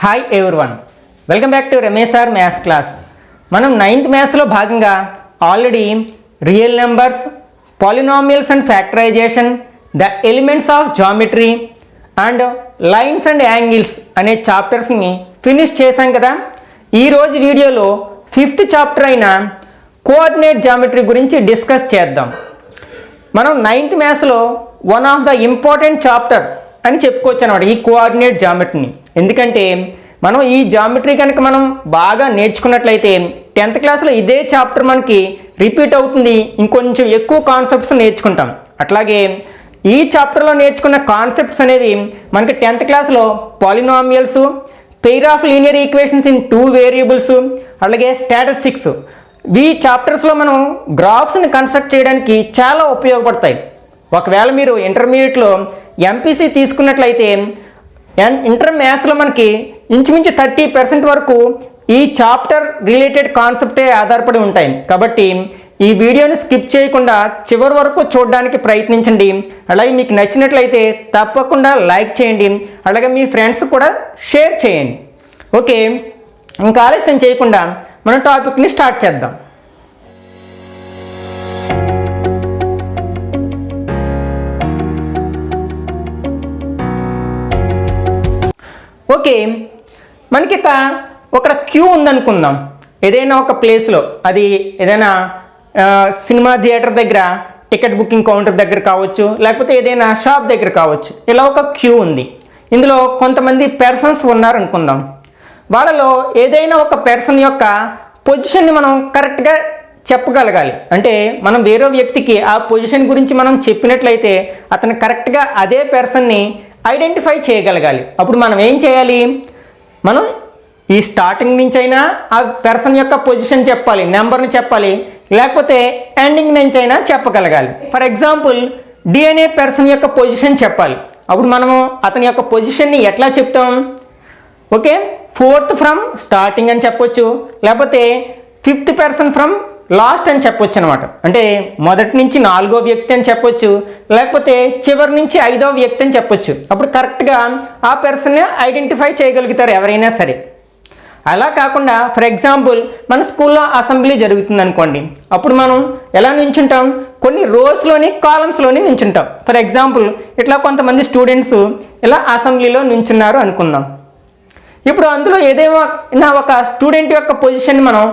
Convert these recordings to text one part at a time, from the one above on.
Hi everyone, welcome back to Ramesh sir maths class. మనం 9th మ్యాథ్స్లో భాగంగా already real numbers, polynomials and factorization, the elements of geometry and lines and angles అనే చాప్టర్స్ని finish చేశాం కదా. ఈరోజు వీడియోలో 5th చాప్టర్ అయిన కోఆర్డినేట్ జామెట్రీ గురించి డిస్కస్ చేద్దాం. మనం 9th మ్యాథ్స్లో one of the important chapter అని చెప్పుకోవచ్చు అనమాట ఈ కోఆర్డినేట్ జామెట్రీని. ఎందుకంటే మనం ఈ జామెట్రీ కనుక మనం బాగా నేర్చుకున్నట్లయితే 10th క్లాస్లో ఇదే చాప్టర్ మనకి రిపీట్ అవుతుంది, ఇంకొంచెం ఎక్కువ కాన్సెప్ట్స్ నేర్చుకుంటాం. అట్లాగే ఈ చాప్టర్లో నేర్చుకున్న కాన్సెప్ట్స్ అనేవి మనకి 10th క్లాస్లో polynomials, pair of linear equations in 2 variables, అలాగే స్టాటిస్టిక్స్, ఈ చాప్టర్స్లో మనం గ్రాఫ్స్ని కన్స్ట్రక్ట్ చేయడానికి చాలా ఉపయోగపడతాయి. ఒకవేళ మీరు ఇంటర్మీడియట్లో ఎంపీసీ తీసుకున్నట్లయితే ఇంటర్ మ్యాథ్స్లో మనకి ఇంచుమించు 30% వరకు ఈ చాప్టర్ రిలేటెడ్ కాన్సెప్టే ఆధారపడి ఉంటాయి. కాబట్టి ఈ వీడియోని స్కిప్ చేయకుండా చివరి వరకు చూడడానికి ప్రయత్నించండి. అలాగే మీకు నచ్చినట్లయితే తప్పకుండా లైక్ చేయండి, అలాగే మీ ఫ్రెండ్స్ కూడా షేర్ చేయండి. ఓకే, ఇంకా ఆలస్యం చేయకుండా మన టాపిక్ని స్టార్ట్ చేద్దాం. ఓకే, మనకి ఒక క్యూ ఉందనుకుందాం. ఏదైనా ఒక ప్లేస్లో, అది ఏదైనా సినిమా థియేటర్ దగ్గర టికెట్ బుకింగ్ కౌంటర్ దగ్గర కావచ్చు, లేకపోతే ఏదైనా షాప్ దగ్గర కావచ్చు. ఇలా ఒక క్యూ ఉంది. ఇందులో కొంతమంది పర్సన్స్ ఉన్నారనుకుందాం. వాళ్ళలో ఏదైనా ఒక పర్సన్ యొక్క పొజిషన్ని మనం కరెక్ట్గా చెప్పగలగాలి. అంటే మనం వేరే వ్యక్తికి ఆ పొజిషన్ గురించి మనం చెప్పినట్లయితే అతను కరెక్ట్గా అదే పర్సన్ని ఐడెంటిఫై చేయగలగాలి. అప్పుడు మనం ఏం చేయాలి? మనం ఈ స్టార్టింగ్ నుంచి అయినా ఆ పర్సన్ యొక్క పొజిషన్ చెప్పాలి, నెంబర్ని చెప్పాలి, లేకపోతే ఎండింగ్ నుంచి అయినా చెప్పగలగాలి. ఫర్ ఎగ్జాంపుల్ డి అనే పర్సన్ యొక్క పొజిషన్ చెప్పాలి. అప్పుడు మనము అతని యొక్క పొజిషన్ని ఎట్లా చెప్తాం? ఓకే, 4th ఫ్రమ్ స్టార్టింగ్ అని చెప్పొచ్చు, లేకపోతే 5th పర్సన్ ఫ్రమ్ లాస్ట్ అని చెప్పొచ్చు అనమాట. అంటే మొదటి నుంచి 4వ వ్యక్తి అని చెప్పొచ్చు, లేకపోతే చివరి నుంచి 5వ వ్యక్తి అని చెప్పొచ్చు. అప్పుడు కరెక్ట్గా ఆ పర్సన్ని ఐడెంటిఫై చేయగలుగుతారు ఎవరైనా సరే. అలా కాకుండా ఫర్ ఎగ్జాంపుల్ మన స్కూల్లో అసెంబ్లీ జరుగుతుంది అనుకోండి. అప్పుడు మనం ఎలా నించుంటాం? కొన్ని రోస్లోని, కాలమ్స్లోని నించుంటాం. ఫర్ ఎగ్జాంపుల్ ఇట్లా కొంతమంది స్టూడెంట్స్ ఇలా అసెంబ్లీలో నించున్నారు అనుకుందాం. ఇప్పుడు అందులో ఏదైనా ఒక స్టూడెంట్ యొక్క పొజిషన్ మనం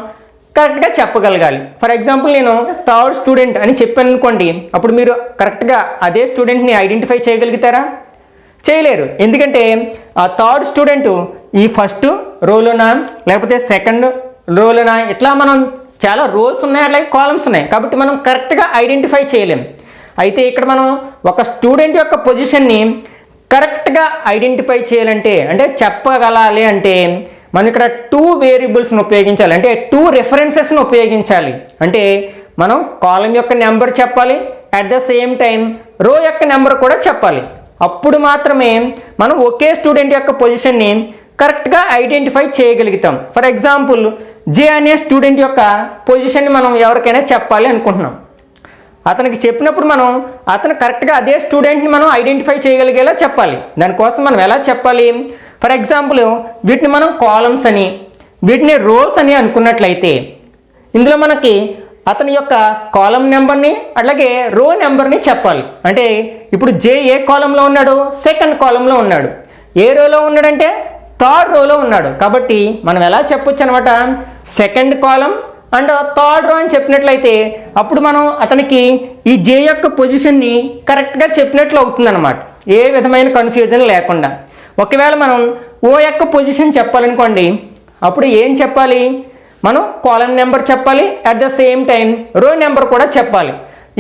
కరెక్ట్గా చెప్పగలగాలి. ఫర్ ఎగ్జాంపుల్ నేను 3rd స్టూడెంట్ అని చెప్పాను అనుకోండి. అప్పుడు మీరు కరెక్ట్గా అదే స్టూడెంట్ని ఐడెంటిఫై చేయగలుగుతారా? చేయలేరు. ఎందుకంటే ఆ 3rd స్టూడెంట్ ఈ ఫస్ట్ రోలోనా, లేకపోతే 2nd రోలోనా, ఇట్లా మనం చాలా రోస్ ఉన్నాయి, అలాగే కాలమ్స్ ఉన్నాయి. కాబట్టి మనం కరెక్ట్గా ఐడెంటిఫై చేయలేం. అయితే ఇక్కడ మనం ఒక స్టూడెంట్ యొక్క పొజిషన్ని కరెక్ట్గా ఐడెంటిఫై చేయాలంటే, అంటే చెప్పగలాలి అంటే మనం ఇక్కడ 2 వేరియబుల్స్ని ఉపయోగించాలి, అంటే 2 రెఫరెన్సెస్ని ఉపయోగించాలి. అంటే మనం కాలం యొక్క నెంబర్ చెప్పాలి, అట్ ద సేమ్ టైం రో యొక్క నెంబర్ కూడా చెప్పాలి. అప్పుడు మాత్రమే మనం ఒకే స్టూడెంట్ యొక్క పొజిషన్ని కరెక్ట్గా ఐడెంటిఫై చేయగలుగుతాం. ఫర్ ఎగ్జాంపుల్ జే అనే స్టూడెంట్ యొక్క పొజిషన్ని మనం ఎవరికైనా చెప్పాలి అనుకుంటున్నాం. అతనికి చెప్పినప్పుడు మనం అతను కరెక్ట్గా అదే స్టూడెంట్ని మనం ఐడెంటిఫై చేయగలిగేలా చెప్పాలి. దానికోసం మనం ఎలా చెప్పాలి? ఫర్ ఎగ్జాంపుల్ వీటిని మనం కాలమ్స్ అని, వీటిని రోస్ అని అనుకున్నట్లయితే ఇందులో మనకి అతని యొక్క కాలం నెంబర్ని అలాగే రో నెంబర్ని చెప్పాలి. అంటే ఇప్పుడు జే ఏ కాలంలో ఉన్నాడు? 2nd కాలంలో ఉన్నాడు. ఏ రోలో ఉన్నాడంటే 3rd రోలో ఉన్నాడు. కాబట్టి మనం ఎలా చెప్పొచ్చు అనమాట? 2nd కాలం అండ్ 3rd రో అని చెప్పినట్లయితే అప్పుడు మనం అతనికి ఈ జే యొక్క పొజిషన్ని కరెక్ట్గా చెప్పినట్లు అవుతుంది అనమాట, ఏ విధమైన కన్ఫ్యూజన్ లేకుండా. ఒకవేళ మనం ఓ యొక్క పొజిషన్ చెప్పాలనుకోండి, అప్పుడు ఏం చెప్పాలి? మనం కాలం నెంబర్ చెప్పాలి, అట్ ద సేమ్ టైం రో నెంబర్ కూడా చెప్పాలి.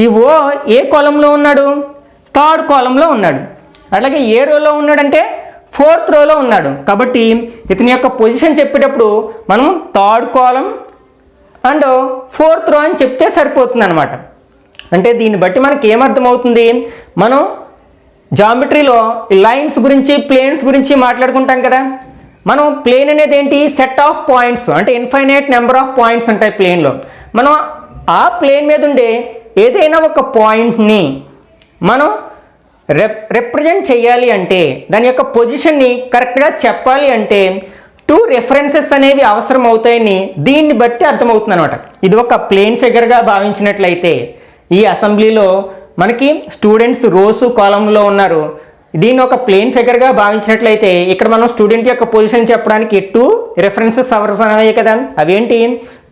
ఈ ఓ ఏ కాలంలో ఉన్నాడు? 3rd కాలంలో ఉన్నాడు. అలాగే ఏ రోలో ఉన్నాడంటే 4th రోలో ఉన్నాడు. కాబట్టి ఇతని యొక్క పొజిషన్ చెప్పేటప్పుడు మనం 3rd కాలం అండ్ 4th రో అని చెప్తే సరిపోతుంది అనమాట. అంటే దీన్ని బట్టి మనకి ఏమర్థమవుతుంది? మనం జామెట్రీలో లైన్స్ గురించి, ప్లేన్స్ గురించి మాట్లాడుకుంటాం కదా. మనం ప్లేన్ అనేది ఏంటి? సెట్ ఆఫ్ పాయింట్స్, అంటే ఇన్ఫైనైట్ నెంబర్ ఆఫ్ పాయింట్స్ ఉంటాయి ప్లేన్లో. మనం ఆ ప్లేన్ మీద ఉండే ఏదైనా ఒక పాయింట్ని మనం రిప్రజెంట్ చేయాలి అంటే, దాని యొక్క పొజిషన్ని కరెక్ట్గా చెప్పాలి అంటే 2 రెఫరెన్సెస్ అనేవి అవసరం అవుతాయని దీన్ని బట్టి అర్థమవుతుంది అనమాట. ఇది ఒక ప్లేన్ ఫిగర్గా భావించినట్లయితే ఈ అసెంబ్లీలో మనకి స్టూడెంట్స్ రోస్ కాలంలో ఉన్నారు. దీన్ని ఒక ప్లేన్ ఫిగర్గా భావించినట్లయితే ఇక్కడ మనం స్టూడెంట్ యొక్క పొజిషన్ చెప్పడానికి 2 రెఫరెన్సెస్ అవసరమయ్యాయి కదా. అవేంటి?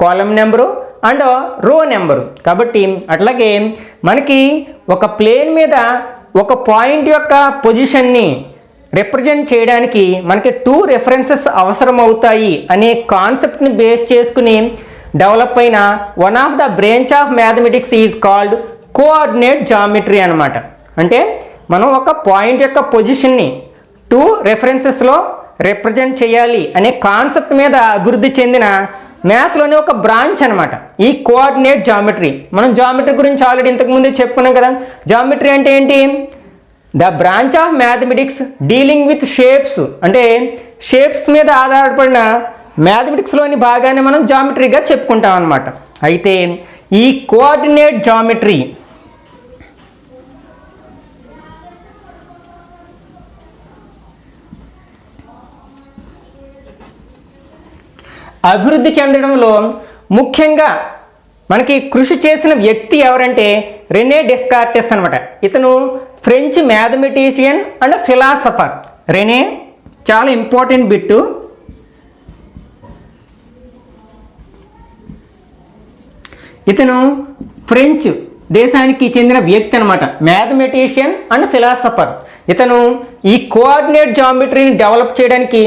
కాలం నెంబరు అండ్ రో నెంబరు. కాబట్టి అట్లాగే మనకి ఒక ప్లేన్ మీద ఒక పాయింట్ యొక్క పొజిషన్ని రిప్రజెంట్ చేయడానికి మనకి 2 రెఫరెన్సెస్ అవసరం అవుతాయి అనే కాన్సెప్ట్ని బేస్ చేసుకుని డెవలప్ అయిన one of the branch of mathematics is called coordinate geometry అనమాట. అంటే మనం ఒక పాయింట్ యొక్క పొజిషన్ని 2 రెఫరెన్సెస్లో రిప్రజెంట్ చేయాలి అనే కాన్సెప్ట్ మీద అభివృద్ధి చెందిన మ్యాథ్స్లోనే ఒక బ్రాంచ్ అనమాట ఈ కోఆర్డినేట్ జామెట్రీ. మనం జామెట్రీ గురించి ఆల్రెడీ ఇంతకుముందే చెప్పుకున్నాం కదా. జామెట్రీ అంటే ఏంటి? The branch of mathematics dealing with shapes. అంటే షేప్స్ మీద ఆధారపడిన మ్యాథమెటిక్స్లోని భాగాన్ని మనం జామెట్రీగా చెప్పుకుంటాం అనమాట. అయితే ఈ కోఆర్డినేట్ జామెట్రీ అభివృద్ధి చెందడంలో ముఖ్యంగా మనకి కృషి చేసిన వ్యక్తి ఎవరంటే రెనే డెస్కార్టెస్ అనమాట. ఇతను French mathematician and philosopher. Rene చాలా ఇంపార్టెంట్ బిట్టు. ఇతను ఫ్రెంచ్ దేశానికి చెందిన వ్యక్తి అనమాట, మ్యాథమెటిషియన్ అండ్ ఫిలాసఫర్. ఇతను ఈ కోఆర్డినేట్ జామెట్రీని డెవలప్ చేయడానికి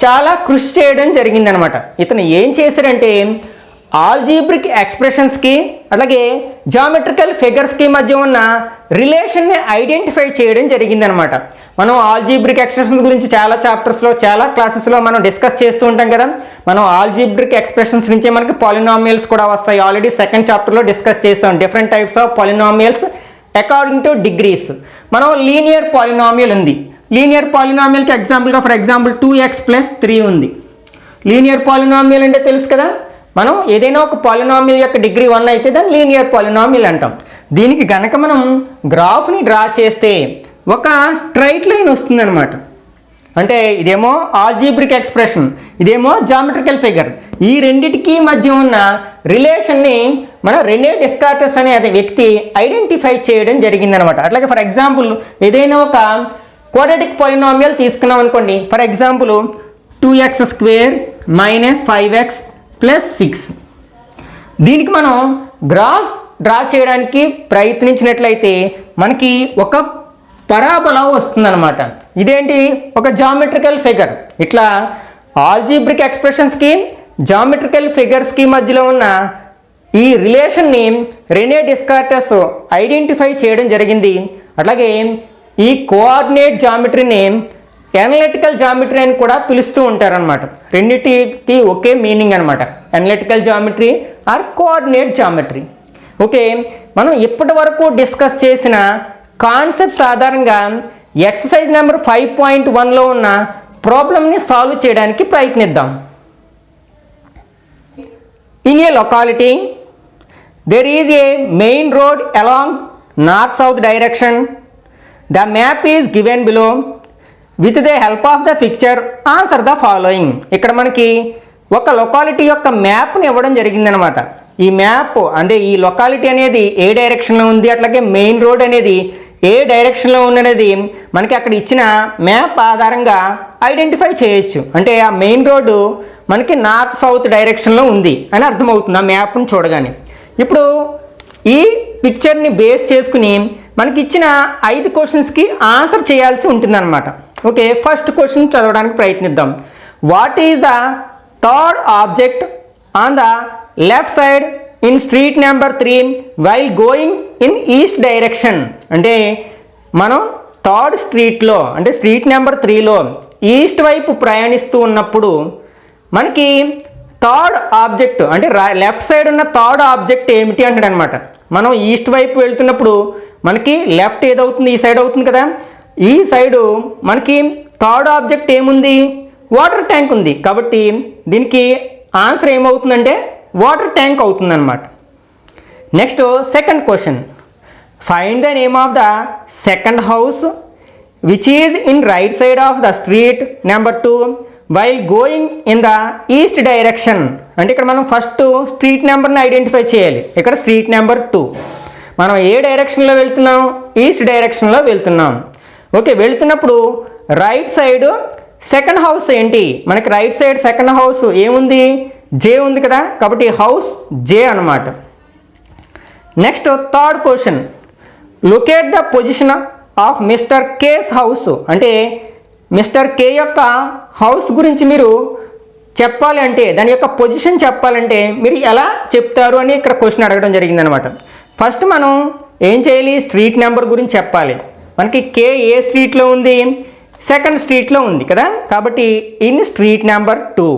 చాలా కృషి చేయడం జరిగిందనమాట. ఇతను ఏం చేశారంటే ఆల్జీబ్రిక్ ఎక్స్ప్రెషన్స్కి అలాగే జామెట్రికల్ ఫిగర్స్కి మధ్య ఉన్న రిలేషన్ని ఐడెంటిఫై చేయడం జరిగిందనమాట. మనం ఆల్జీబ్రిక్ ఎక్స్ప్రెషన్స్ గురించి చాలా చాప్టర్స్లో చాలా క్లాసెస్లో మనం డిస్కస్ చేస్తూ ఉంటాం కదా. మనం ఆల్జీబ్రిక్ ఎక్స్ప్రెషన్స్ నుంచే మనకి పాలినామియల్స్ కూడా వస్తాయి. ఆల్రెడీ సెకండ్ చాప్టర్లో డిస్కస్ చేస్తాం different types of polynomials according to degrees. మనం లీనియర్ పాలినామియల్ ఉంది. లీనియర్ పాలినామియల్కి ఎగ్జాంపుల్గా ఫర్ ఎగ్జాంపుల్ 2x + 3 ఉంది. లీనియర్ పాలినామియల్ అంటే తెలుసు కదా. మనం ఏదైనా ఒక పాలినామియల్ యొక్క డిగ్రీ 1 అయితే దాన్ని లీనియర్ పాలినామియల్ అంటాం. దీనికి గనక మనం గ్రాఫ్ని డ్రా చేస్తే ఒక స్ట్రైట్ లైన్ వస్తుందన్నమాట. అంటే ఇదేమో ఆల్జీబ్రిక్ ఎక్స్ప్రెషన్, ఇదేమో జామెట్రికల్ ఫిగర్. ఈ రెండిటికి మధ్య ఉన్న రిలేషన్ని మన రెనే డెస్కార్టెస్ అనే అదే వ్యక్తి ఐడెంటిఫై చేయడం జరిగిందనమాట. అట్లాగే ఫర్ ఎగ్జాంపుల్ ఏదైనా ఒక క్వాడ్రాటిక్ పాలినామియల్ తీసుకున్నాం అనుకోండి. For example 2x² - 5x + 6. దీనికి మనం గ్రాఫ్ డ్రా చేయడానికి ప్రయత్నించినట్లయితే మనకి ఒక పరాబోలా వస్తుందన్నమాట. ఇదేంటి? ఒక జామెట్రికల్ ఫిగర్. ఇట్లా ఆల్జీబ్రిక్ ఎక్స్ప్రెషన్స్కి జామెట్రికల్ ఫిగర్స్కి మధ్యలో ఉన్న ఈ రిలేషన్ని రెనే డెస్కార్టెస్ ఐడెంటిఫై చేయడం జరిగింది. అట్లాగే ఈ కోఆర్డినేట్ జామెట్రీని అనలిటికల్ జామెట్రీ అని కూడా పిలుస్తూ ఉంటారనమాట. రెండింటికి ఒకే మీనింగ్ అనమాట, analytical geometry or coordinate geometry. Okay, మనం ఇప్పటి వరకు డిస్కస్ చేసిన కాన్సెప్ట్స్ ఆధారంగా ఎక్సర్సైజ్ నెంబర్ 5.1లో ఉన్న ప్రాబ్లమ్ని సాల్వ్ చేయడానికి ప్రయత్నిద్దాం. In a locality there is a main road along north-south direction. The map is given below. With the help of the picture, answer the following. ఇక్కడ మనకి ఒక లొకాలిటీ యొక్క మ్యాప్ని ఇవ్వడం జరిగిందనమాట. ఈ మ్యాప్ అంటే ఈ లొకాలిటీ అనేది ఏ డైరెక్షన్లో ఉంది, అట్లాగే మెయిన్ రోడ్ అనేది ఏ డైరెక్షన్లో ఉన్నది మనకి అక్కడ ఇచ్చిన మ్యాప్ ఆధారంగా ఐడెంటిఫై చేయొచ్చు. అంటే ఆ మెయిన్ రోడ్డు మనకి నార్త్ సౌత్ డైరెక్షన్లో ఉంది అని అర్థమవుతుంది ఆ మ్యాప్ని చూడగానే. ఇప్పుడు ఈ పిక్చర్ని బేస్ చేసుకుని మనకి ఇచ్చిన 5 క్వశ్చన్స్కి ఆన్సర్ చేయాల్సి ఉంటుందన్నమాట. ఓకే, ఫస్ట్ క్వశ్చన్ చదవడానికి ప్రయత్నిద్దాం. What is the third object on the left side in street number 3 while going in east direction? అంటే మనం థర్డ్ స్ట్రీట్లో అంటే స్ట్రీట్ నెంబర్ 3లో ఈస్ట్ వైపు ప్రయాణిస్తూ ఉన్నప్పుడు మనకి థర్డ్ ఆబ్జెక్ట్ అంటే లెఫ్ట్ సైడ్ ఉన్న థర్డ్ ఆబ్జెక్ట్ ఏమిటి అంటాడు అనమాట. మనం ఈస్ట్ వైపు వెళ్తున్నప్పుడు మనకి లెఫ్ట్ ఏదవుతుంది? ఈ సైడ్ అవుతుంది కదా. ఈ సైడు మనకి థర్డ్ ఆబ్జెక్ట్ ఏముంది? వాటర్ ట్యాంక్ ఉంది. కాబట్టి దీనికి ఆన్సర్ ఏమవుతుందంటే వాటర్ ట్యాంక్ అవుతుందన్నమాట. Next second question. Find the name of the second house which is in right side of the street number 2 while going in the east direction. అంటే ఇక్కడ మనం first street నెంబర్ని identify చేయాలి. ఇక్కడ street number 2. మనం ఏ డైరెక్షన్లో వెళ్తున్నాం? ఈస్ట్ డైరెక్షన్లో వెళ్తున్నాం. ఓకే, వెళ్తున్నప్పుడు రైట్ సైడ్ సెకండ్ హౌస్ ఏంటి? మనకి రైట్ సైడ్ సెకండ్ హౌస్ ఏముంది? జే ఉంది కదా, కాబట్టి హౌస్ జే అన్నమాట. Next third question, locate the position of mister case house. అంటే మిస్టర్ కే యొక్క హౌస్ గురించి మీరు చెప్పాలి అంటే, దాని యొక్క పొజిషన్ చెప్పాలంటే మీరు ఎలా చెప్తారు అని ఇక్కడ క్వశ్చన్ అడగడం జరిగిందనమాట. ఫస్ట్ మనం ఏం చేయాలి? స్ట్రీట్ నెంబర్ గురించి చెప్పాలి. మనకి కే ఏ స్ట్రీట్లో ఉంది? సెకండ్ స్ట్రీట్లో ఉంది కదా, కాబట్టి in street number 2.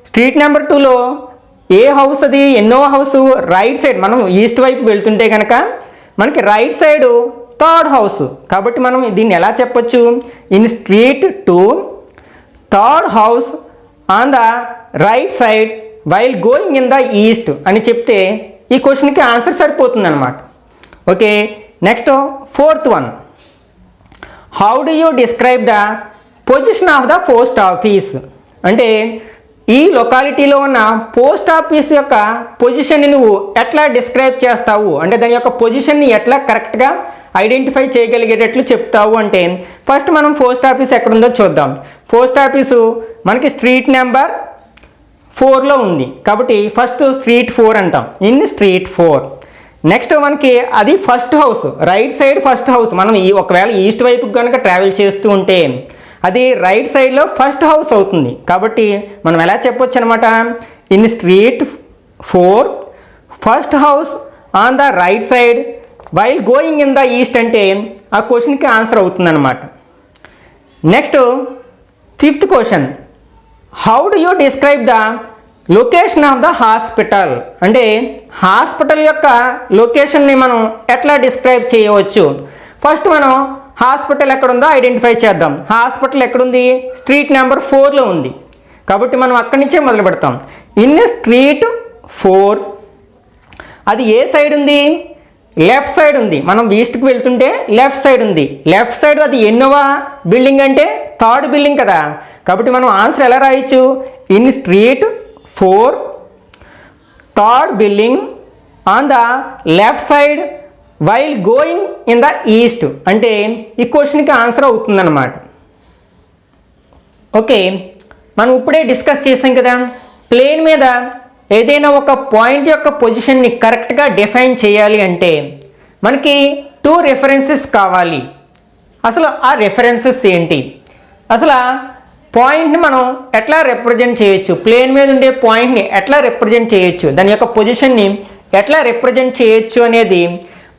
Street number 2లో ఏ హౌస్ అది? ఎన్నో హౌస్? Right side. మనం ఈస్ట్ వైపు వెళ్తుంటే కనుక మనకి రైట్ సైడ్ థర్డ్ హౌస్, కాబట్టి మనం దీన్ని ఎలా చెప్పొచ్చు? In street 2 third house on the right side while going in the east అని చెప్తే ఈ క్వశ్చన్కి ఆన్సర్ సరిపోతుంది అనమాట. Okay, next fourth one, how do you describe the position of the post office. అంటే ఈ లొకాలిటీలో ఉన్న పోస్ట్ ఆఫీస్ యొక్క పొజిషన్ని నువ్వు ఎట్లా డిస్క్రైబ్ చేస్తావు, అంటే దాని యొక్క పొజిషన్ని ఎట్లా కరెక్ట్గా ఐడెంటిఫై చేయగలిగేటట్లు చెప్తావు అంటే, ఫస్ట్ మనం పోస్ట్ ఆఫీస్ ఎక్కడుందో చూద్దాం. పోస్ట్ ఆఫీసు మనకి స్ట్రీట్ నెంబర్ 4లో ఉంది, కాబట్టి ఫస్ట్ స్ట్రీట్ 4 అంటాం. In street 4. నెక్స్ట్ మనకి అది first house, right side first house. మనం ఒకవేళ ఈస్ట్ వైపుకి కనుక ట్రావెల్ చేస్తూ ఉంటే అది రైట్ సైడ్లో ఫస్ట్ హౌస్ అవుతుంది. కాబట్టి మనం ఎలా చెప్పొచ్చు అనమాట? In street 4 first house on the right side while going in the east అంటే ఆ క్వశ్చన్కి ఆన్సర్ అవుతుందన్నమాట. Next fifth question, how do you describe the location of the hospital. అంటే హాస్పిటల్ యొక్క లొకేషన్ని మనం ఎట్లా డిస్క్రైబ్ చేయవచ్చు? ఫస్ట్ మనం హాస్పిటల్ ఎక్కడుందో ఐడెంటిఫై చేద్దాం. హాస్పిటల్ ఎక్కడుంది? స్ట్రీట్ నెంబర్ 4లో ఉంది, కాబట్టి మనం అక్కడి నుంచే మొదలు పెడతాం. ఇన్ స్ట్రీట్ 4 అది ఏ సైడ్ ఉంది? లెఫ్ట్ సైడ్ ఉంది. మనం ఈస్ట్కి వెళ్తుంటే లెఫ్ట్ సైడ్ ఉంది. లెఫ్ట్ సైడ్ అది ఎన్నోవ బిల్డింగ్ అంటే థర్డ్ బిల్డింగ్ కదా, కాబట్టి మనం ఆన్సర్ ఎలా రాయొచ్చు? In street 4 third building on the left side while going in the east అంటే ఈ క్వశ్చన్కి ఆన్సర్ అవుతుందన్నమాట. ఓకే, మనం ఇప్పుడే డిస్కస్ చేసాం కదా, ప్లేన్ మీద ఏదైనా ఒక పాయింట్ యొక్క పొజిషన్ని కరెక్ట్గా డిఫైన్ చేయాలి అంటే మనకి 2 రెఫరెన్సెస్ కావాలి. అసలు ఆ రెఫరెన్సెస్ ఏంటి? అసలు ఆ పాయింట్ని మనం ఎట్లా రిప్రజెంట్ చేయొచ్చు? ప్లేన్ మీద ఉండే పాయింట్ని ఎట్లా రిప్రజెంట్ చేయొచ్చు? దాని యొక్క పొజిషన్ని ఎట్లా రిప్రజెంట్ చేయొచ్చు అనేది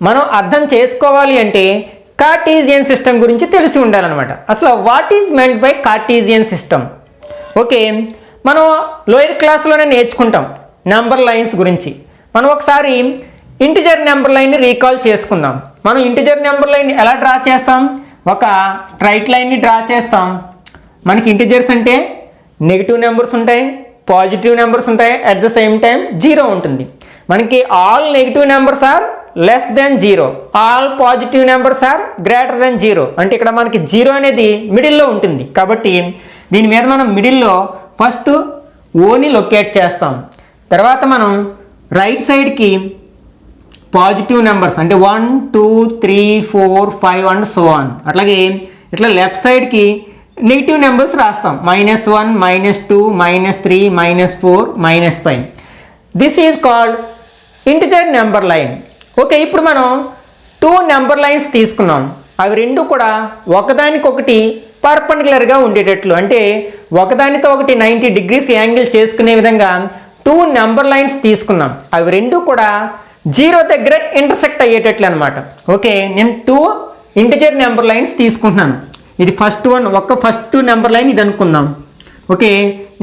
మనం అర్థం చేసుకోవాలి అంటే కార్టీజియన్ సిస్టమ్ గురించి తెలిసి ఉండాలన్నమాట. అసలు what is meant by Cartesian system? Okay, మనం లోయర్ క్లాస్లోనే నేర్చుకుంటాం నెంబర్ లైన్స్ గురించి. మనం ఒకసారి ఇంటిజర్ నెంబర్ లైన్ని రీకాల్ చేసుకుందాం. మనం ఇంటిజర్ నెంబర్ లైన్ ఎలా డ్రా చేస్తాం? ఒక స్ట్రైట్ లైన్ని డ్రా చేస్తాం. మనకి ఇంటిజర్స్ అంటే నెగిటివ్ నెంబర్స్ ఉంటాయి, పాజిటివ్ నెంబర్స్ ఉంటాయి, అట్ ద సేమ్ టైం 0 ఉంటుంది. మనకి all negative numbers are less than 0, all positive numbers are greater than 0. అంటే ఇక్కడ మనకి 0 అనేది మిడిల్లో ఉంటుంది, కాబట్టి దీని మీద మనం మిడిల్లో ఫస్ట్ ఓని లొకేట్ చేస్తాం. తర్వాత మనం రైట్ సైడ్కి పాజిటివ్ నెంబర్స్ అంటే 1 2 3 4 5 అండ్ సో ఆన్. అట్లాగే ఇట్లా లెఫ్ట్ సైడ్కి నెగిటివ్ నెంబర్స్ రాస్తాం. -1 -2 -3 -4 -5. This is called integer number line. Okay, ఇప్పుడు మనం 2 నెంబర్ లైన్స్ తీసుకున్నాం. అవి రెండు కూడా ఒకదానికొకటి పర్పెండిక్యులర్గా ఉండేటట్లు, అంటే ఒకదానితో ఒకటి 90 degrees యాంగిల్ చేసుకునే విధంగా 2 నెంబర్ లైన్స్ తీసుకున్నాం. అవి రెండు కూడా 0 దగ్గర ఇంటర్సెక్ట్ అయ్యేటట్లు అనమాట. ఓకే, నేను 2 ఇంటిజర్ నెంబర్ లైన్స్ తీసుకుంటున్నాను. ఇది ఫస్ట్ ఫస్ట్ నెంబర్ లైన్ ఇది అనుకుందాం. ఓకే,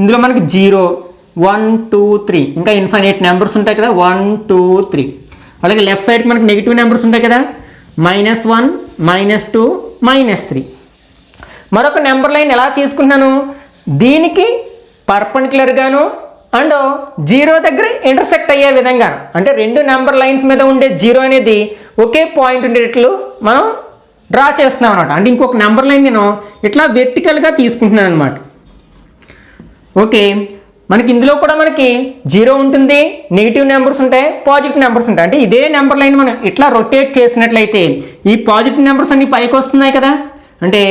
ఇందులో మనకి 0 1 2 3 ఇంకా ఇన్ఫైనైట్ నెంబర్స్ ఉంటాయి కదా, 1 2 3. అలాగే లెఫ్ట్ సైడ్కి మనకి నెగిటివ్ నెంబర్స్ ఉంటాయి కదా, -1 -2 -3. మరొక నెంబర్ లైన్ ఎలా తీసుకుంటున్నాను? దీనికి పర్పెండిక్యులర్గాను అండ్ 0 దగ్గర ఇంటర్సెక్ట్ అయ్యే విధంగా, అంటే 2 నెంబర్ లైన్స్ మీద ఉండే 0 అనేది ఒకే పాయింట్ ఉండేటట్లు మనం డ్రా చేస్తున్నాం అనమాట. అంటే ఇంకొక నెంబర్ లైన్ నేను ఇట్లా వెర్టికల్గా తీసుకుంటున్నాను అనమాట. ఓకే, మనకి ఇందులో కూడా మనకి జీరో ఉంటుంది, నెగిటివ్ నెంబర్స్ ఉంటాయి, పాజిటివ్ నెంబర్స్ ఉంటాయి. అంటే ఇదే నెంబర్ లైన్ మనం ఇట్లా రొటేట్ చేసినట్లయితే ఈ పాజిటివ్ నెంబర్స్ అన్ని పైకి వస్తున్నాయి కదా, అంటే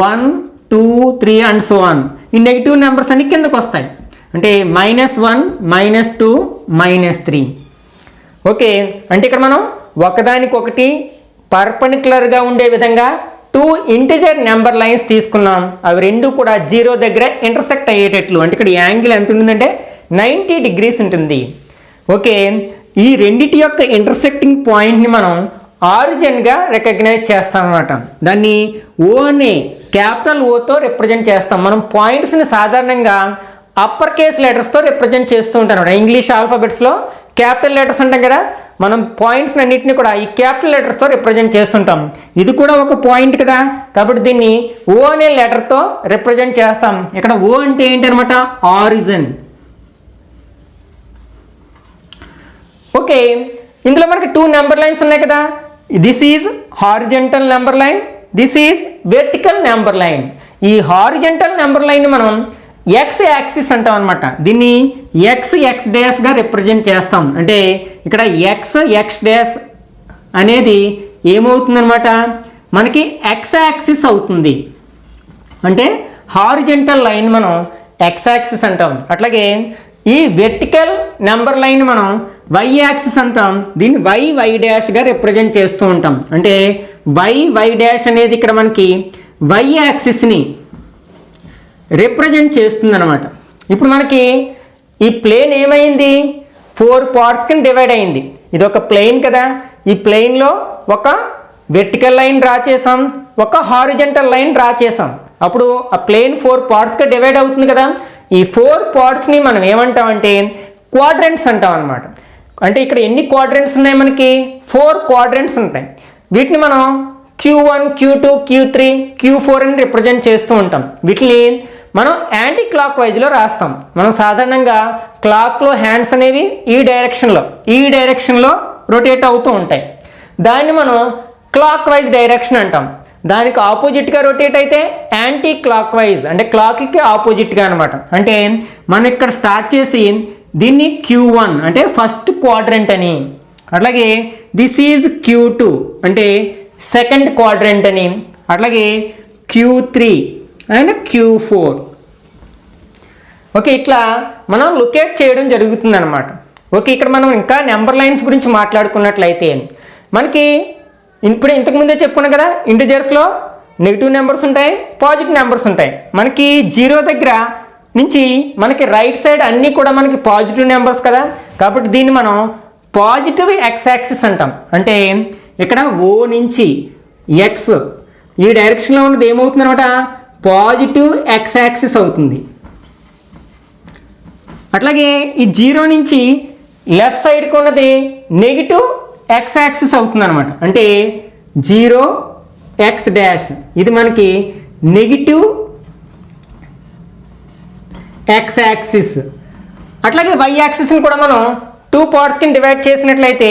1 2 3 అండ్ సో ఆన్. ఈ నెగిటివ్ నెంబర్స్ అన్ని కిందకు వస్తాయి, అంటే -1 -2 -3. ఓకే, అంటే ఇక్కడ మనం ఒకదానికొకటి పర్పెండిక్యులర్గా ఉండే విధంగా 2 ఇంటిజర్ నెంబర్ లైన్స్ తీసుకున్నాం. అవి రెండు కూడా 0 దగ్గర ఇంటర్సెక్ట్ అయ్యేటట్లు, అంటే ఇక్కడ యాంగిల్ ఎంత ఉంటుందంటే 90 degrees ఉంటుంది. ఓకే, ఈ రెండిటి యొక్క ఇంటర్సెక్టింగ్ పాయింట్ని మనం ఆరిజిన్గా రికగ్నైజ్ చేస్తాం అన్నమాట. దాన్ని ఓ అనే క్యాపిటల్ ఓతో రిప్రజెంట్ చేస్తాం. మనం పాయింట్స్ని సాధారణంగా అప్పర్ కేస్ లెటర్స్తో రిప్రజెంట్ చేస్తూ ఉంటాం అన్నమాట. ఇంగ్లీష్ ఆల్ఫాబెట్స్లో క్యాపిటల్ లెటర్స్ అంటాం కదా, మనం పాయింట్స్ అన్నింటినీ కూడా ఈ క్యాపిటల్ లెటర్స్తో రిప్రజెంట్ చేస్తుంటాం. ఇది కూడా ఒక పాయింట్ కదా, కాబట్టి దీన్ని ఓ అనే లెటర్తో రిప్రజెంట్ చేస్తాం. ఇక్కడ ఓ అంటే ఏంటి అనమాట, ఆరిజిన్. ఓకే, ఇందులో మనకి 2 నెంబర్ లైన్స్ ఉన్నాయి కదా, this is horizontal number line, this is vertical number line. ఈ హారిజెంటల్ నెంబర్ లైన్ మనం ఎక్స్ యాక్సిస్ అంటాం అనమాట. దీన్ని x డాష్గా రిప్రజెంట్ చేస్తాం. అంటే ఇక్కడ x డాష్ అనేది ఏమవుతుందన్నమాట, మనకి x యాక్సిస్ అవుతుంది. అంటే హారిజెంటల్ లైన్ మనం x యాక్సిస్ అంటాం. అట్లాగే ఈ వెర్టికల్ నెంబర్ లైన్ మనం y యాక్సిస్ అంటాం. దీన్ని y డాష్గా రిప్రజెంట్ చేస్తూ ఉంటాం. అంటే y డాష్ అనేది ఇక్కడ మనకి y యాక్సిస్ని రిప్రజెంట్ చేస్తుంది అనమాట. ఇప్పుడు మనకి ఈ ప్లేన్ ఏమైంది, 4 పార్ట్స్ కింద డివైడ్ అయింది. ఇది ఒక ప్లేన్ కదా, ఈ ప్లేన్లో ఒక వెర్టికల్ లైన్ డ్రా చేసాం, ఒక హారిజెంటల్ లైన్ డ్రా చేసాం. అప్పుడు ఆ ప్లేన్ 4 పార్ట్స్గా డివైడ్ అవుతుంది కదా. ఈ 4 పార్ట్స్ని మనం ఏమంటామంటే క్వాడ్రంట్స్ అంటాం అనమాట. అంటే ఇక్కడ ఎన్ని క్వాడ్రంట్స్ ఉన్నాయి, మనకి 4 క్వాడ్రంట్స్ ఉంటాయి. వీటిని మనం Q1 Q2 Q3 Q4 అని రిప్రజెంట్ చేస్తూ ఉంటాం. వీటిని మనం యాంటీ క్లాక్ వైజ్లో రాస్తాం. మనం సాధారణంగా క్లాక్లో హ్యాండ్స్ అనేవి ఈ డైరెక్షన్లో రొటేట్ అవుతూ ఉంటాయి. దాన్ని మనం క్లాక్ వైజ్ డైరెక్షన్ అంటాం. దానికి ఆపోజిట్గా రొటేట్ అయితే యాంటీ క్లాక్ వైజ్, అంటే క్లాక్కి ఆపోజిట్గా అనమాట. అంటే మనం ఇక్కడ స్టార్ట్ చేసి దీన్ని Q1 అంటే ఫస్ట్ క్వాడ్రంట్ అని, అట్లాగే దిస్ ఈజ్ Q2 అంటే సెకండ్ క్వాడ్రంట్ అని, అట్లాగే Q3 అండ్ Q4. ఓకే, ఇట్లా మనం లొకేట్ చేయడం జరుగుతుంది అనమాట. ఓకే, ఇక్కడ మనం ఇంకా నెంబర్ లైన్స్ గురించి మాట్లాడుకున్నట్లయితే మనకి ఇప్పుడు ఇంతకుముందే చెప్పుకున్నాం కదా, ఇంటిజర్స్లో నెగిటివ్ నెంబర్స్ ఉంటాయి, పాజిటివ్ నెంబర్స్ ఉంటాయి. మనకి 0 దగ్గర నుంచి మనకి రైట్ సైడ్ అన్నీ కూడా మనకి పాజిటివ్ నెంబర్స్ కదా, కాబట్టి దీన్ని మనం పాజిటివ్ ఎక్స్ యాక్సిస్ అంటాం. అంటే ఇక్కడ ఓ నుంచి ఎక్స్ ఈ డైరెక్షన్లో ఉన్నది ఏమవుతుంది అనమాట, పాజిటివ్ ఎక్స్ యాక్సిస్ అవుతుంది. అట్లాగే ఈ 0 నుంచి లెఫ్ట్ సైడ్కి ఉన్నది నెగిటివ్ ఎక్స్ యాక్సిస్ అవుతుంది అనమాట. అంటే 0 x డాష్ ఇది మనకి నెగిటివ్ ఎక్స్ యాక్సిస్. అట్లాగే y యాక్సిస్ని కూడా మనం 2 పార్ట్స్ కింద డివైడ్ చేసినట్లయితే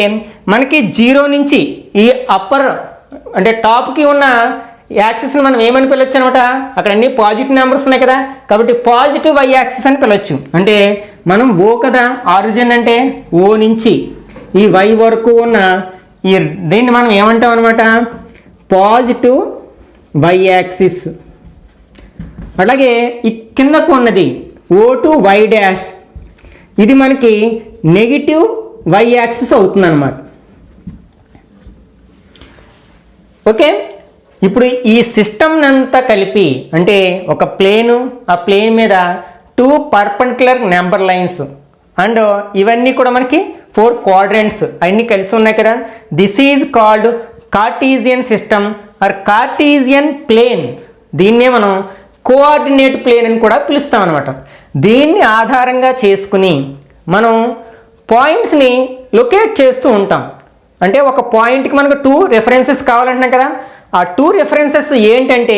మనకి 0 నుంచి ఈ అప్పర్ అంటే టాప్కి ఉన్న యాక్సిస్ని మనం ఏమని పిలవచ్చు అనమాట, అక్కడ అన్ని పాజిటివ్ నెంబర్స్ ఉన్నాయి కదా, కాబట్టి పాజిటివ్ y యాక్సిస్ అని పిలవచ్చు. అంటే మనం ఓ కదా, ఆరిజిన్ అంటే ఓ నుంచి ఈ y వరకు ఉన్న ఈ దీన్ని మనం ఏమంటాం అనమాట, పాజిటివ్ y యాక్సిస్. అలాగే ఈ కిందకు ఉన్నది ఓ టు y డాష్ ఇది మనకి నెగిటివ్ y యాక్సిస్ అవుతుంది అనమాట. ఓకే, ఇప్పుడు ఈ సిస్టమ్ అంతా కలిపి అంటే ఒక ప్లేను, ఆ ప్లేన్ మీద 2 పర్పెండిక్యులర్ నెంబర్ లైన్స్ అండ్ ఇవన్నీ కూడా మనకి 4 క్వాడ్రంట్స్ అన్నీ కలిసి ఉన్నాయి కదా, this is called Cartesian system or Cartesian plane. దీన్నే మనం కోఆర్డినేట్ ప్లేన్ అని కూడా పిలుస్తాం అనమాట. దీన్ని ఆధారంగా చేసుకుని మనం పాయింట్స్ని లొకేట్ చేస్తూ ఉంటాం. అంటే ఒక పాయింట్కి మనకు 2 రెఫరెన్సెస్ కావాలంటున్నాం కదా, ఆ 2 రెఫరెన్సెస్ ఏంటంటే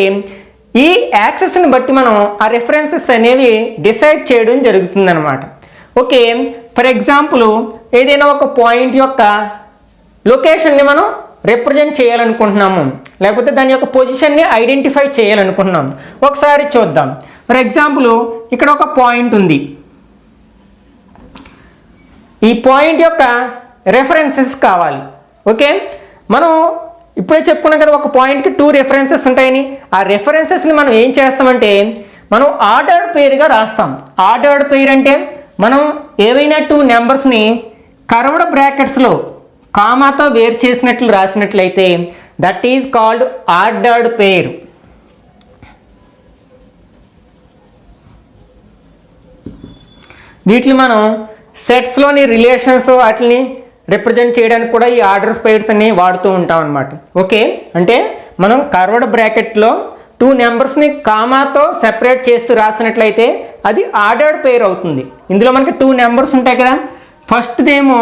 ఈ యాక్సెస్ని బట్టి మనం ఆ రెఫరెన్సెస్ అనేవి డిసైడ్ చేయడం జరుగుతుందన్నమాట. ఓకే, ఫర్ ఎగ్జాంపుల్ ఏదైనా ఒక పాయింట్ యొక్క లొకేషన్ని మనం రిప్రజెంట్ చేయాలనుకుంటున్నాము, లేకపోతే దాని యొక్క పొజిషన్ని ఐడెంటిఫై చేయాలనుకుంటున్నాం. ఒకసారి చూద్దాం. ఫర్ ఎగ్జాంపుల్ ఇక్కడ ఒక పాయింట్ ఉంది. ఈ పాయింట్ యొక్క రెఫరెన్సెస్ కావాలి. ఓకే, మనం ఇప్పుడే చెప్పుకున్నాం కదా, ఒక పాయింట్కి 2 రెఫరెన్సెస్ ఉంటాయని. ఆ రెఫరెన్సెస్ని మనం ఏం చేస్తామంటే మనం ఆర్డర్డ్ పెయిర్గా రాస్తాం. ఆర్డర్డ్ పెయిర్ అంటే మనం ఏవైనా 2 నెంబర్స్ని కర్వ్డ్ బ్రాకెట్స్లో కామాతో వేరు చేసినట్లు రాసినట్లయితే that is called ordered pair. వీటిని మనం సెట్స్లోని రిలేషన్స్ వాటిని రిప్రజెంట్ చేయడానికి కూడా ఈ ఆర్డర్ పెయిర్స్ అన్ని వాడుతూ ఉంటాం అన్నమాట. ఓకే, అంటే మనం కర్వ్డ్ బ్రాకెట్లో 2 నెంబర్స్ని కామాతో సెపరేట్ చేస్తూ రాసినట్లయితే అది ఆర్డర్డ్ పెయిర్ అవుతుంది. ఇందులో మనకి 2 నెంబర్స్ ఉంటాయి కదా, ఫస్ట్దేమో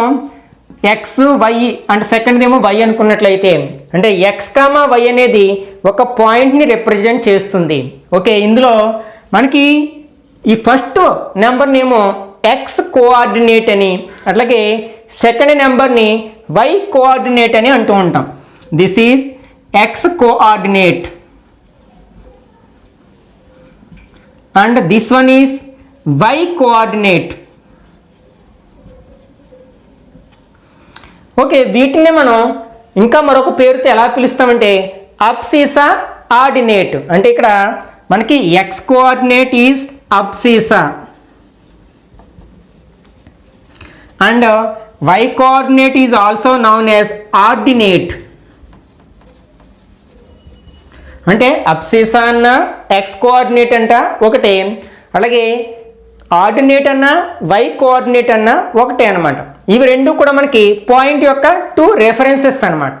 ఎక్స్ వై అంటే సెకండ్దేమో వై అనుకున్నట్లయితే అంటే ఎక్స్ కామా వై అనేది ఒక పాయింట్ని రిప్రజెంట్ చేస్తుంది. ఓకే, ఇందులో మనకి ఈ ఫస్ట్ నెంబర్నేమో ఎక్స్ కోఆర్డినేట్ అని, అట్లాగే సెకండ్ నెంబర్ని వై కోఆర్డినేట్ అని అంటూ ఉంటాం. This is x coordinate and this one is y coordinate. Okay, వీటిని మనం ఇంకా మరొక పేరుతో ఎలా పిలుస్తామంటే అబ్సీసా ఆర్డినేట్. అంటే ఇక్కడ మనకి x coordinate is abscissa and y coordinate is also known as ordinate. అంటే అబ్సీసా అన్న ఎక్స్ కోఆర్డినేట్ అంట ఒకటే, అలాగే ఆర్డినేట్ అన్న వై కోఆర్డినేట్ అన్న ఒకటే అనమాట. ఇవి రెండు కూడా మనకి పాయింట్ యొక్క 2 రెఫరెన్సెస్ అనమాట.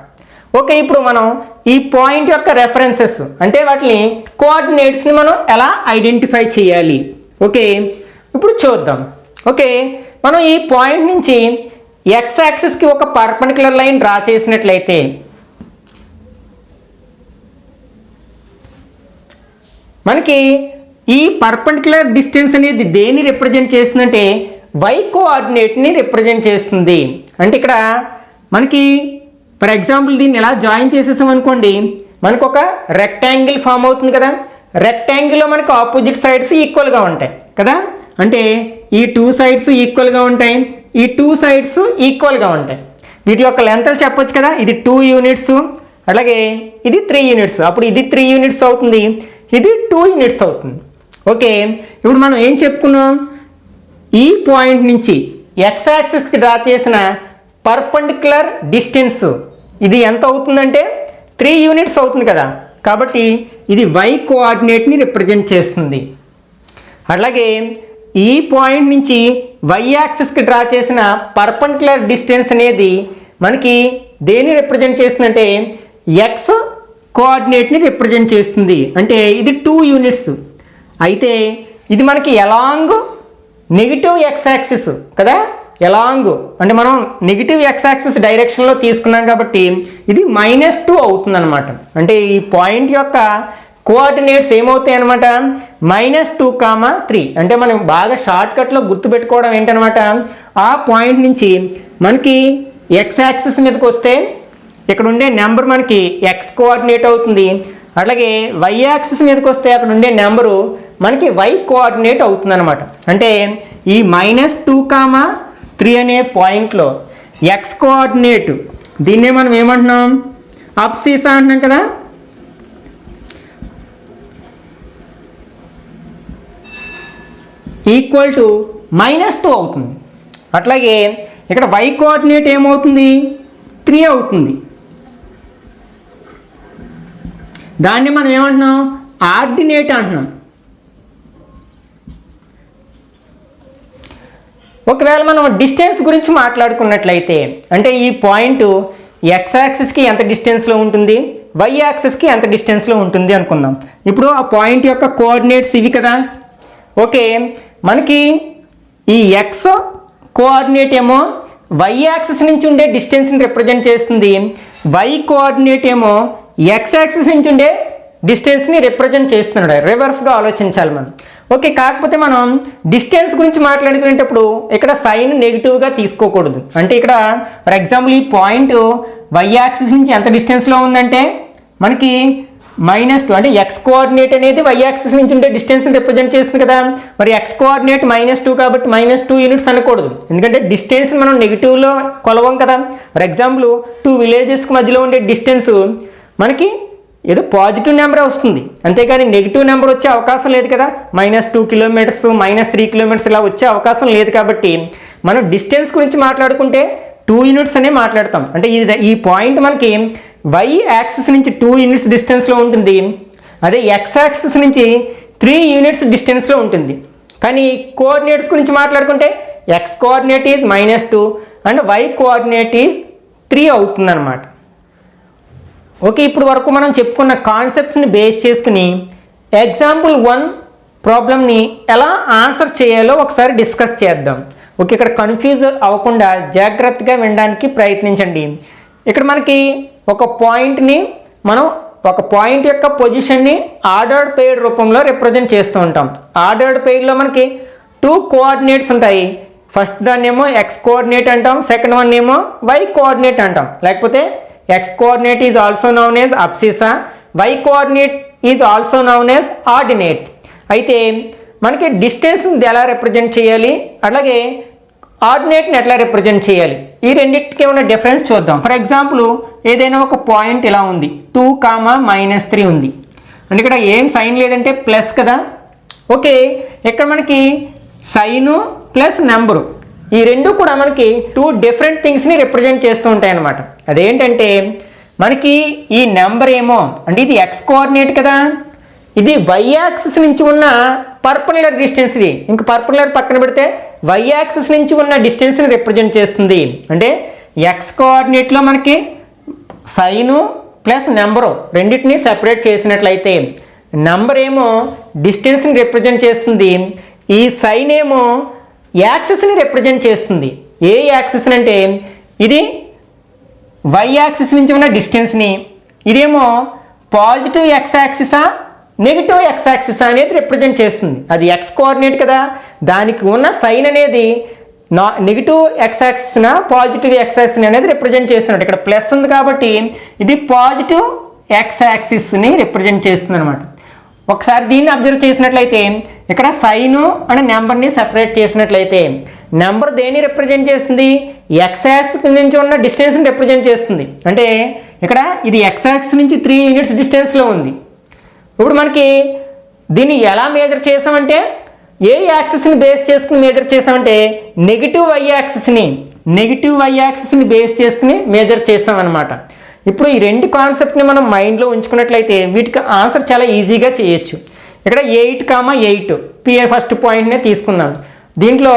ఓకే, ఇప్పుడు మనం ఈ పాయింట్ యొక్క రెఫరెన్సెస్ అంటే వాటిని కోఆర్డినేట్స్ని మనం ఎలా ఐడెంటిఫై చేయాలి. ఓకే, ఇప్పుడు చూద్దాం. ఓకే, మనం ఈ పాయింట్ నుంచి ఎక్స్ యాక్సిస్కి ఒక పర్పెండిక్యులర్ లైన్ డ్రా చేసినట్లయితే మనకి ఈ పర్పెండిక్యులర్ డిస్టెన్స్ అనేది దేన్ని రిప్రజెంట్ చేస్తుందంటే వై కోఆర్డినేట్ని రిప్రజెంట్ చేస్తుంది. అంటే ఇక్కడ మనకి ఫర్ ఎగ్జాంపుల్ దీన్ని ఎలా జాయిన్ చేసేసాం అనుకోండి, మనకు ఒక రెక్టాంగిల్ ఫామ్ అవుతుంది కదా. రెక్టాంగిల్లో మనకు ఆపోజిట్ సైడ్స్ ఈక్వల్గా ఉంటాయి కదా. అంటే ఈ 2 సైడ్స్ ఈక్వల్గా ఉంటాయి, ఈ 2 సైడ్స్ ఈక్వల్గా ఉంటాయి. వీటి యొక్క లెంత్లు చెప్పొచ్చు కదా, ఇది 2 యూనిట్స్ అలాగే ఇది 3 యూనిట్స్. అప్పుడు ఇది 3 యూనిట్స్ అవుతుంది, ఇది 2 యూనిట్స్ అవుతుంది. ఓకే, ఇప్పుడు మనం ఏం చెప్పుకున్నాం, ఈ పాయింట్ నుంచి ఎక్స్ యాక్సిస్కి డ్రా చేసిన పర్పెండిక్యులర్ డిస్టెన్స్ ఇది ఎంత అవుతుందంటే 3 యూనిట్స్ అవుతుంది కదా. కాబట్టి ఇది వై కోఆర్డినేట్ని రిప్రజెంట్ చేస్తుంది. అలాగే ఈ పాయింట్ నుంచి వై యాక్సిస్కి డ్రా చేసిన పర్పెండిక్యులర్ డిస్టెన్స్ అనేది మనకి దేన్ని రిప్రజెంట్ చేస్తుందంటే ఎక్స్ కోఆర్డినేట్ని రిప్రజెంట్ చేస్తుంది. అంటే ఇది 2 యూనిట్స్ అయితే ఇది మనకి ఎలాంగ్ నెగిటివ్ ఎక్స్ యాక్సిస్ కదా. ఎలాంగ్ అంటే మనం నెగిటివ్ ఎక్స్ యాక్సిస్ డైరెక్షన్లో తీసుకున్నాం కాబట్టి ఇది -2 అవుతుంది అనమాట. అంటే ఈ పాయింట్ యొక్క కోఆర్డినేట్స్ ఏమవుతాయి అనమాట -2, 3. అంటే మనం బాగా షార్ట్కట్లో గుర్తుపెట్టుకోవడం ఏంటనమాట, ఆ పాయింట్ నుంచి మనకి ఎక్స్ యాక్సిస్ మీదకి వస్తే ఇక్కడ ఉండే నెంబర్ మనకి ఎక్స్ కోఆర్డినేట్ అవుతుంది, అలాగే వై యాక్సిస్ మీదకి వస్తే అక్కడ ఉండే నెంబరు మనకి వై కోఆర్డినేట్ అవుతుంది అనమాట. అంటే ఈ -2, 3 అనే పాయింట్లో ఎక్స్ కోఆర్డినేట్ దీన్నే మనం ఏమంటున్నాం అబ్సీసా అంటున్నాం కదా. ఈక్వల్ టు -2 అవుతుంది. అట్లాగే ఇక్కడ వై కోఆర్డినేట్ ఏమవుతుంది 3 అవుతుంది. దాన్ని మనం ఏమంటున్నాం ఆర్డినేట్ అంటున్నాం. ఒకవేళ మనం డిస్టెన్స్ గురించి మాట్లాడుకున్నట్లయితే అంటే ఈ పాయింట్ ఎక్స్ యాక్సిస్కి ఎంత డిస్టెన్స్లో ఉంటుంది, వై యాక్సిస్కి ఎంత డిస్టెన్స్లో ఉంటుంది అనుకుందాం. ఇప్పుడు ఆ పాయింట్ యొక్క కోఆర్డినేట్స్ ఇవి కదా. ఓకే, మనకి ఈ ఎక్స్ కోఆర్డినేట్ ఏమో వై యాక్సిస్ నుంచి ఉండే డిస్టెన్స్ని రిప్రజెంట్ చేస్తుంది, వై కోఆర్డినేట్ ఏమో ఎక్స్ యాక్సిస్ నుంచి ఉండే డిస్టెన్స్ని రిప్రజెంట్ చేస్తున్నాడు. రివర్స్గా ఆలోచించాలి మనం. ఓకే, కాకపోతే మనం డిస్టెన్స్ గురించి మాట్లాడుకునేటప్పుడు ఇక్కడ సైన్ నెగిటివ్గా తీసుకోకూడదు. అంటే ఇక్కడ ఫర్ ఎగ్జాంపుల్ ఈ పాయింట్ వై యాక్సిస్ నుంచి ఎంత డిస్టెన్స్లో ఉందంటే మనకి -2, అంటే ఎక్స్ కోఆర్డినేట్ అనేది వై యాక్సిస్ నుంచి ఉండే డిస్టెన్స్ని రిప్రజెంట్ చేస్తుంది కదా. మరి ఎక్స్ కోఆర్డినేట్ -2 కాబట్టి -2 యూనిట్స్ అనకూడదు, ఎందుకంటే డిస్టెన్స్ మనం నెగిటివ్లో కొలవం కదా. ఫర్ ఎగ్జాంపుల్ 2 విలేజెస్కి మధ్యలో ఉండే డిస్టెన్స్ మనకి ఏదో పాజిటివ్ నెంబరే వస్తుంది, అంతేగాని నెగిటివ్ నెంబర్ వచ్చే అవకాశం లేదు కదా. -2 కిలోమీటర్స్, -3 కిలోమీటర్స్ ఇలా వచ్చే అవకాశం లేదు. కాబట్టి మనం డిస్టెన్స్ గురించి మాట్లాడుకుంటే 2 యూనిట్స్ అనే మాట్లాడతాం. అంటే ఈ పాయింట్ మనకి వై యాక్సిస్ నుంచి 2 యూనిట్స్ డిస్టెన్స్లో ఉంటుంది, అదే ఎక్స్ యాక్సిస్ నుంచి 3 యూనిట్స్ డిస్టెన్స్లో ఉంటుంది. కానీ కోఆర్డినేట్స్ గురించి మాట్లాడుకుంటే x coordinate is -2 and y coordinate is 3 అవుతుంది అనమాట. ఓకే, ఇప్పుడు వరకు మనం చెప్పుకున్న కాన్సెప్ట్ని బేస్ చేసుకుని ఎగ్జాంపుల్ 1 ప్రాబ్లమ్ని ఎలా ఆన్సర్ చేయాలో ఒకసారి డిస్కస్ చేద్దాం. ఓకే, ఇక్కడ కన్ఫ్యూజ్ అవ్వకుండా జాగ్రత్తగా వినడానికి ప్రయత్నించండి. ఇక్కడ మనకి ఒక పాయింట్ని మనం ఒక పాయింట్ యొక్క పొజిషన్ని ఆర్డర్డ్ పెయిర్ రూపంలో రిప్రజెంట్ చేస్తూ ఉంటాం. ఆర్డర్డ్ పెయిర్లో మనకి 2 కోఆర్డినేట్స్ ఉంటాయి. ఫస్ట్ దాన్ని ఏమో ఎక్స్ కోఆర్డినేట్ అంటాం, సెకండ్ వన్ ఏమో వై కోఆర్డినేట్ అంటాం. లేకపోతే x coordinate is also known as abscissa, y coordinate is also known as ordinate. అయితే మనకి డిస్టెన్స్ని ఎలా రిప్రజెంట్ చేయాలి, అలాగే ఆర్డినేట్ని ఎట్లా రిప్రజెంట్ చేయాలి, ఈ రెండింటికి ఏమైనా డిఫరెన్స్ చూద్దాం. ఫర్ ఎగ్జాంపుల్ ఏదైనా ఒక పాయింట్ ఇలా ఉంది, 2, -3 ఉంది, అంటే ఇక్కడ ఏం సైన్ లేదంటే ప్లస్ కదా. ఓకే, ఇక్కడ మనకి సైను ప్లస్ నెంబరు ఈ రెండు కూడా మనకి 2 డిఫరెంట్ థింగ్స్ని రిప్రజెంట్ చేస్తూ ఉంటాయి అన్నమాట. అదేంటంటే మనకి ఈ నెంబర్ ఏమో అంటే ఇది ఎక్స్ కోఆర్డినేట్ కదా, ఇది వై యాక్సిస్ నుంచి ఉన్న పర్పెండిక్యులర్ డిస్టెన్స్. ఇది ఇంక పర్పెండిక్యులర్ పక్కన పెడితే వై యాక్సిస్ నుంచి ఉన్న డిస్టెన్స్ని రిప్రజెంట్ చేస్తుంది. అంటే ఎక్స్ కోఆర్డినేట్లో మనకి సైను ప్లస్ నెంబరు రెండింటిని సెపరేట్ చేసినట్లయితే నెంబర్ ఏమో డిస్టెన్స్ని రిప్రజెంట్ చేస్తుంది, ఈ సైన్ ఏమో యాక్సిస్ని రిప్రజెంట్ చేస్తుంది. ఏ యాక్సిస్ అంటే ఇది వై యాక్సిస్ నుంచి ఉన్న డిస్టెన్స్ని, ఇదేమో పాజిటివ్ ఎక్స్ యాక్సిసా నెగిటివ్ ఎక్స్ యాక్సిస్ అనేది రిప్రజెంట్ చేస్తుంది. అది ఎక్స్ కోఆర్డినేట్ కదా, దానికి ఉన్న సైన్ అనేది నెగిటివ్ ఎక్స్ యాక్సిస్నా పాజిటివ్ ఎక్స్ యాక్సిస్ అనేది రిప్రజెంట్ చేస్తున్నట్టు. ఇక్కడ ప్లస్ ఉంది కాబట్టి ఇది పాజిటివ్ ఎక్స్ యాక్సిస్ని రిప్రజెంట్ చేస్తుంది అనమాట. ఒకసారి దీన్ని అబ్జర్వ్ చేసినట్లయితే ఇక్కడ సైను అనే నెంబర్ని సెపరేట్ చేసినట్లయితే నెంబర్ దేన్ని రిప్రజెంట్ చేస్తుంది, ఎక్స్ యాక్సిస్ నుంచి ఉన్న డిస్టెన్స్ని రిప్రజెంట్ చేస్తుంది. అంటే ఇక్కడ ఇది ఎక్స్ యాక్సిస్ నుంచి 3 యూనిట్స్ డిస్టెన్స్లో ఉంది. ఇప్పుడు మనకి దీన్ని ఎలా మేజర్ చేసామంటే ఏ యాక్సిస్ని బేస్ చేసుకుని మేజర్ చేసామంటే నెగిటివ్ వై యాక్సిస్ని బేస్ చేసుకుని మేజర్ చేసామన్నమాట. ఇప్పుడు ఈ 2 కాన్సెప్ట్ని మనం మైండ్లో ఉంచుకున్నట్లయితే వీటికి ఆన్సర్ చాలా ఈజీగా చేయొచ్చు. ఇక్కడ 8, ఫస్ట్ పాయింట్నే తీసుకుందాం. దీంట్లో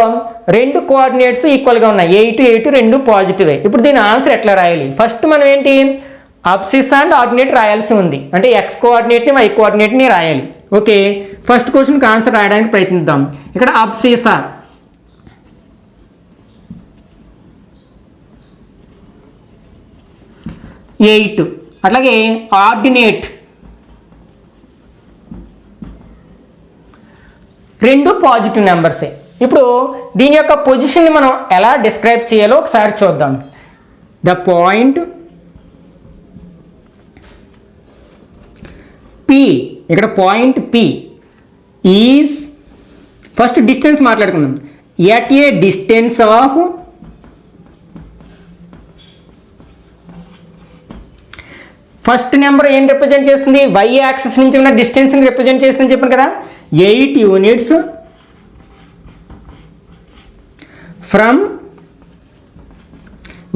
2 కోఆర్డినేట్స్ ఈక్వల్గా ఉన్నాయి, 8 రెండు పాజిటివే. ఇప్పుడు దీని ఆన్సర్ ఎట్లా రాయాలి, ఫస్ట్ మనం ఏంటి అబ్సిస్ అండ్ ఆర్డినేట్ రాయాల్సి ఉంది. అంటే ఎక్స్ కోఆర్డినేట్ని వై కోఆర్డినేట్ని రాయాలి. ఓకే, ఫస్ట్ క్వశ్చన్కి ఆన్సర్ రాయడానికి ప్రయత్నిద్దాం. ఇక్కడ అబ్సిసా 8, అట్లాగే ఆర్డినేట్ 2 పాజిటివ్ నెంబర్సే. ఇప్పుడు దీని యొక్క పొజిషన్ని మనం ఎలా డిస్క్రైబ్ చేయాలో ఒకసారి చూద్దాం. ద పాయింట్ P, ఇక్కడ point P is, first distance మాట్లాడుకుందాం, at a distance of first number ఏం రిప్రజెంట్ చేస్తుంది, వై యాక్సిస్ నుంచి ఉన్న డిస్టెన్స్ని రిప్రజెంట్ చేస్తుందని చెప్పాను కదా, 8 units from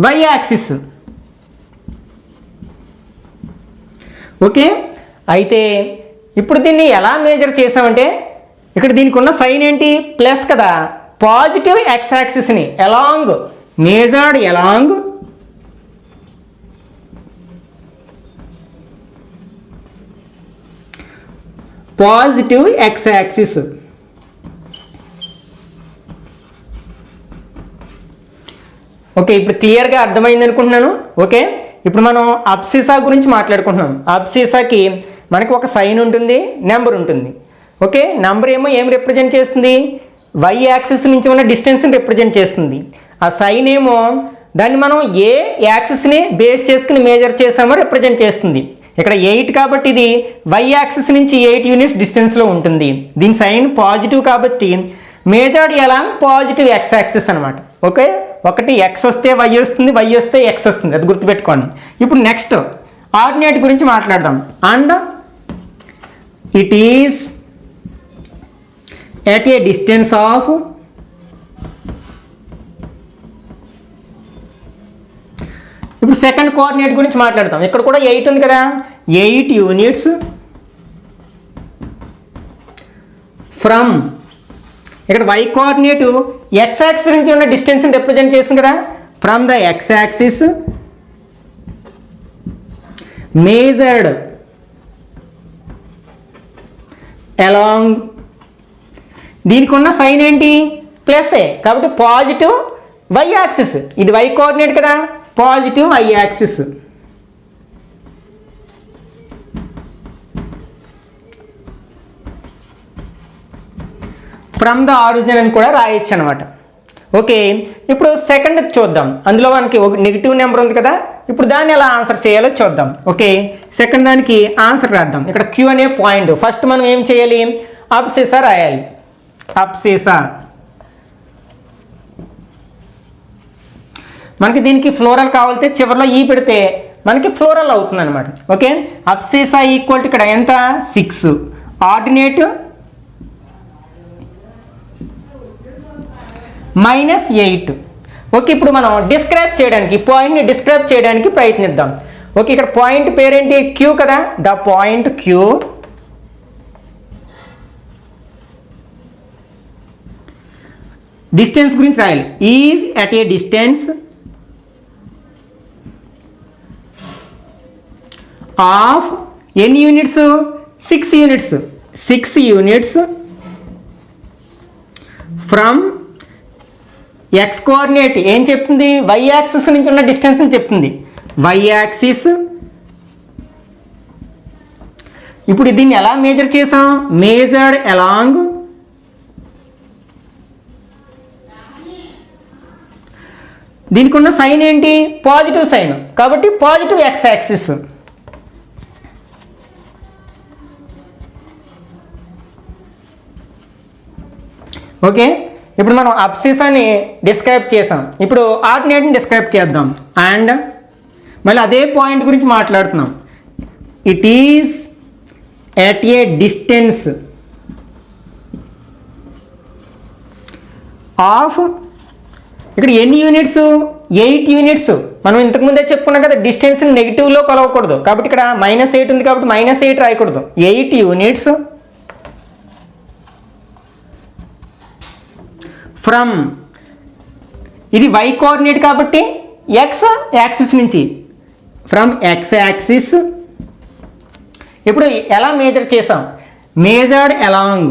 y axis. Okay, అయితే ఇప్పుడు దీన్ని ఎలా మేజర్ చేసామంటే ఇక్కడ దీనికి ఉన్న సైన్ ఏంటి, ప్లస్ కదా, పాజిటివ్ ఎక్స్ యాక్సిస్ని along measured along positive x axis. Okay, ఇప్పుడు క్లియర్గా అర్థమైంది అనుకుంటున్నాను. ఓకే, ఇప్పుడు మనం అబ్సిసా గురించి మాట్లాడుకుంటున్నాం. అబ్సిసాకి మనకి ఒక సైన్ ఉంటుంది, నెంబర్ ఉంటుంది. ఓకే, నెంబర్ ఏమో ఏం రిప్రజెంట్ చేస్తుంది, వై యాక్సిస్ నుంచి ఉన్న డిస్టెన్స్ని రిప్రజెంట్ చేస్తుంది. ఆ సైన్ ఏమో దాన్ని మనం ఏ యాక్సిస్ని బేస్ చేసుకుని మేజర్ చేసామో రిప్రజెంట్ చేస్తుంది. ఇక్కడ 8 కాబట్టి ఇది వై యాక్సిస్ నుంచి 8 యూనిట్స్ డిస్టెన్స్లో ఉంటుంది. దీని సైన్ పాజిటివ్ కాబట్టి measured along positive x axis అనమాట. ఓకే, ఒకటి ఎక్స్ వస్తే వై వస్తుంది, వై వస్తే ఎక్స్ వస్తుంది, అది గుర్తుపెట్టుకోండి. ఇప్పుడు నెక్స్ట్ ఆర్డినేట్ గురించి మాట్లాడదాం. And it is at a distance of ఇప్పుడు సెకండ్ కోఆర్డినేట్ గురించి మాట్లాడతాం. ఇక్కడ కూడా 8 ఉంది కదా, 8 యూనిట్స్ ఫ్రమ్ ఇక్కడ వై కోఆర్డినేట్ ఎక్స్ యాక్సిస్ నుంచి ఉన్న డిస్టెన్స్ని రిప్రజెంట్ చేస్తుంది కదా, from the x axis measured along దీనికి ఉన్న సైన్ ఏంటి ప్లస్ ఏ కాబట్టి పాజిటివ్ వై యాక్సిస్, ఇది వై కోఆర్డినేట్ కదా, positive y axis from the origin అని కూడా రాయొచ్చు అనమాట. ఓకే, ఇప్పుడు సెకండ్ చూద్దాం. అందులో మనకి ఒక నెగిటివ్ నెంబర్ ఉంది కదా, ఇప్పుడు దాన్ని ఎలా ఆన్సర్ చేయాలో చూద్దాం. ఓకే, సెకండ్ దానికి ఆన్సర్ రాద్దాం. ఇక్కడ క్యూ అనే పాయింట్ ఫస్ట్ మనం ఏం చేయాలి, అబ్సెసా రాయాలి. అబ్సెసా మనకి దీనికి ఫ్లోరల్ కావాలితే చివరిలో ఈ పెడితే మనకి ఫ్లోరల్ అవుతుంది అనమాట. ఓకే, అబ్సెసా ఈక్వల్ టు ఇక్కడ ఎంత 6 ఆర్డినేట్ -8. ఓకే, ఇప్పుడు మనం డిస్క్రైబ్ చేయడానికి పాయింట్ని డిస్క్రైబ్ చేయడానికి ప్రయత్నిద్దాం. ఓకే, ఇక్కడ పాయింట్ పేరేంటి క్యూ కదా, ద పాయింట్ క్యూ డిస్టెన్స్ గురించి రాయాలి. Is at a distance of ఎన్ని units 6 units 6 units from x coordinate ఏం చెప్తుంది, వై యాక్సిస్ నుంచి ఉన్న డిస్టెన్స్ అని చెప్తుంది. వై యాక్సిస్ ఇప్పుడు దీన్ని ఎలా మేజర్ చేసాం, మేజర్డ్ అలాంగ్ దీనికి ఉన్న సైన్ ఏంటి పాజిటివ్ సైన్ కాబట్టి పాజిటివ్ ఎక్స్ యాక్సిస్. ఓకే, ఇప్పుడు మనం అబ్సెసాని డిస్క్రైబ్ చేసాం. ఇప్పుడు ఆర్డినేట్ని డిస్క్రైబ్ చేద్దాం. అండ్ మళ్ళీ అదే పాయింట్ గురించి మాట్లాడుతున్నాం. It is at a distance of ఇక్కడ ఎన్ని యూనిట్స్ 8 యూనిట్స్. మనం ఇంతకుముందే చెప్పుకున్నాం కదా, డిస్టెన్స్ని నెగిటివ్లో కొలవకూడదు కాబట్టి ఇక్కడ -8 ఉంది కాబట్టి -8 రాయకూడదు. 8 యూనిట్స్ ఫ్రమ్ ఇది వై కోఆర్డినేట్ కాబట్టి ఎక్స్ యాక్సిస్ నుంచి, ఫ్రమ్ ఎక్స్ యాక్సిస్. ఇప్పుడు ఎలా మేజర్ చేసాం, మేజర్డ్ అలాంగ్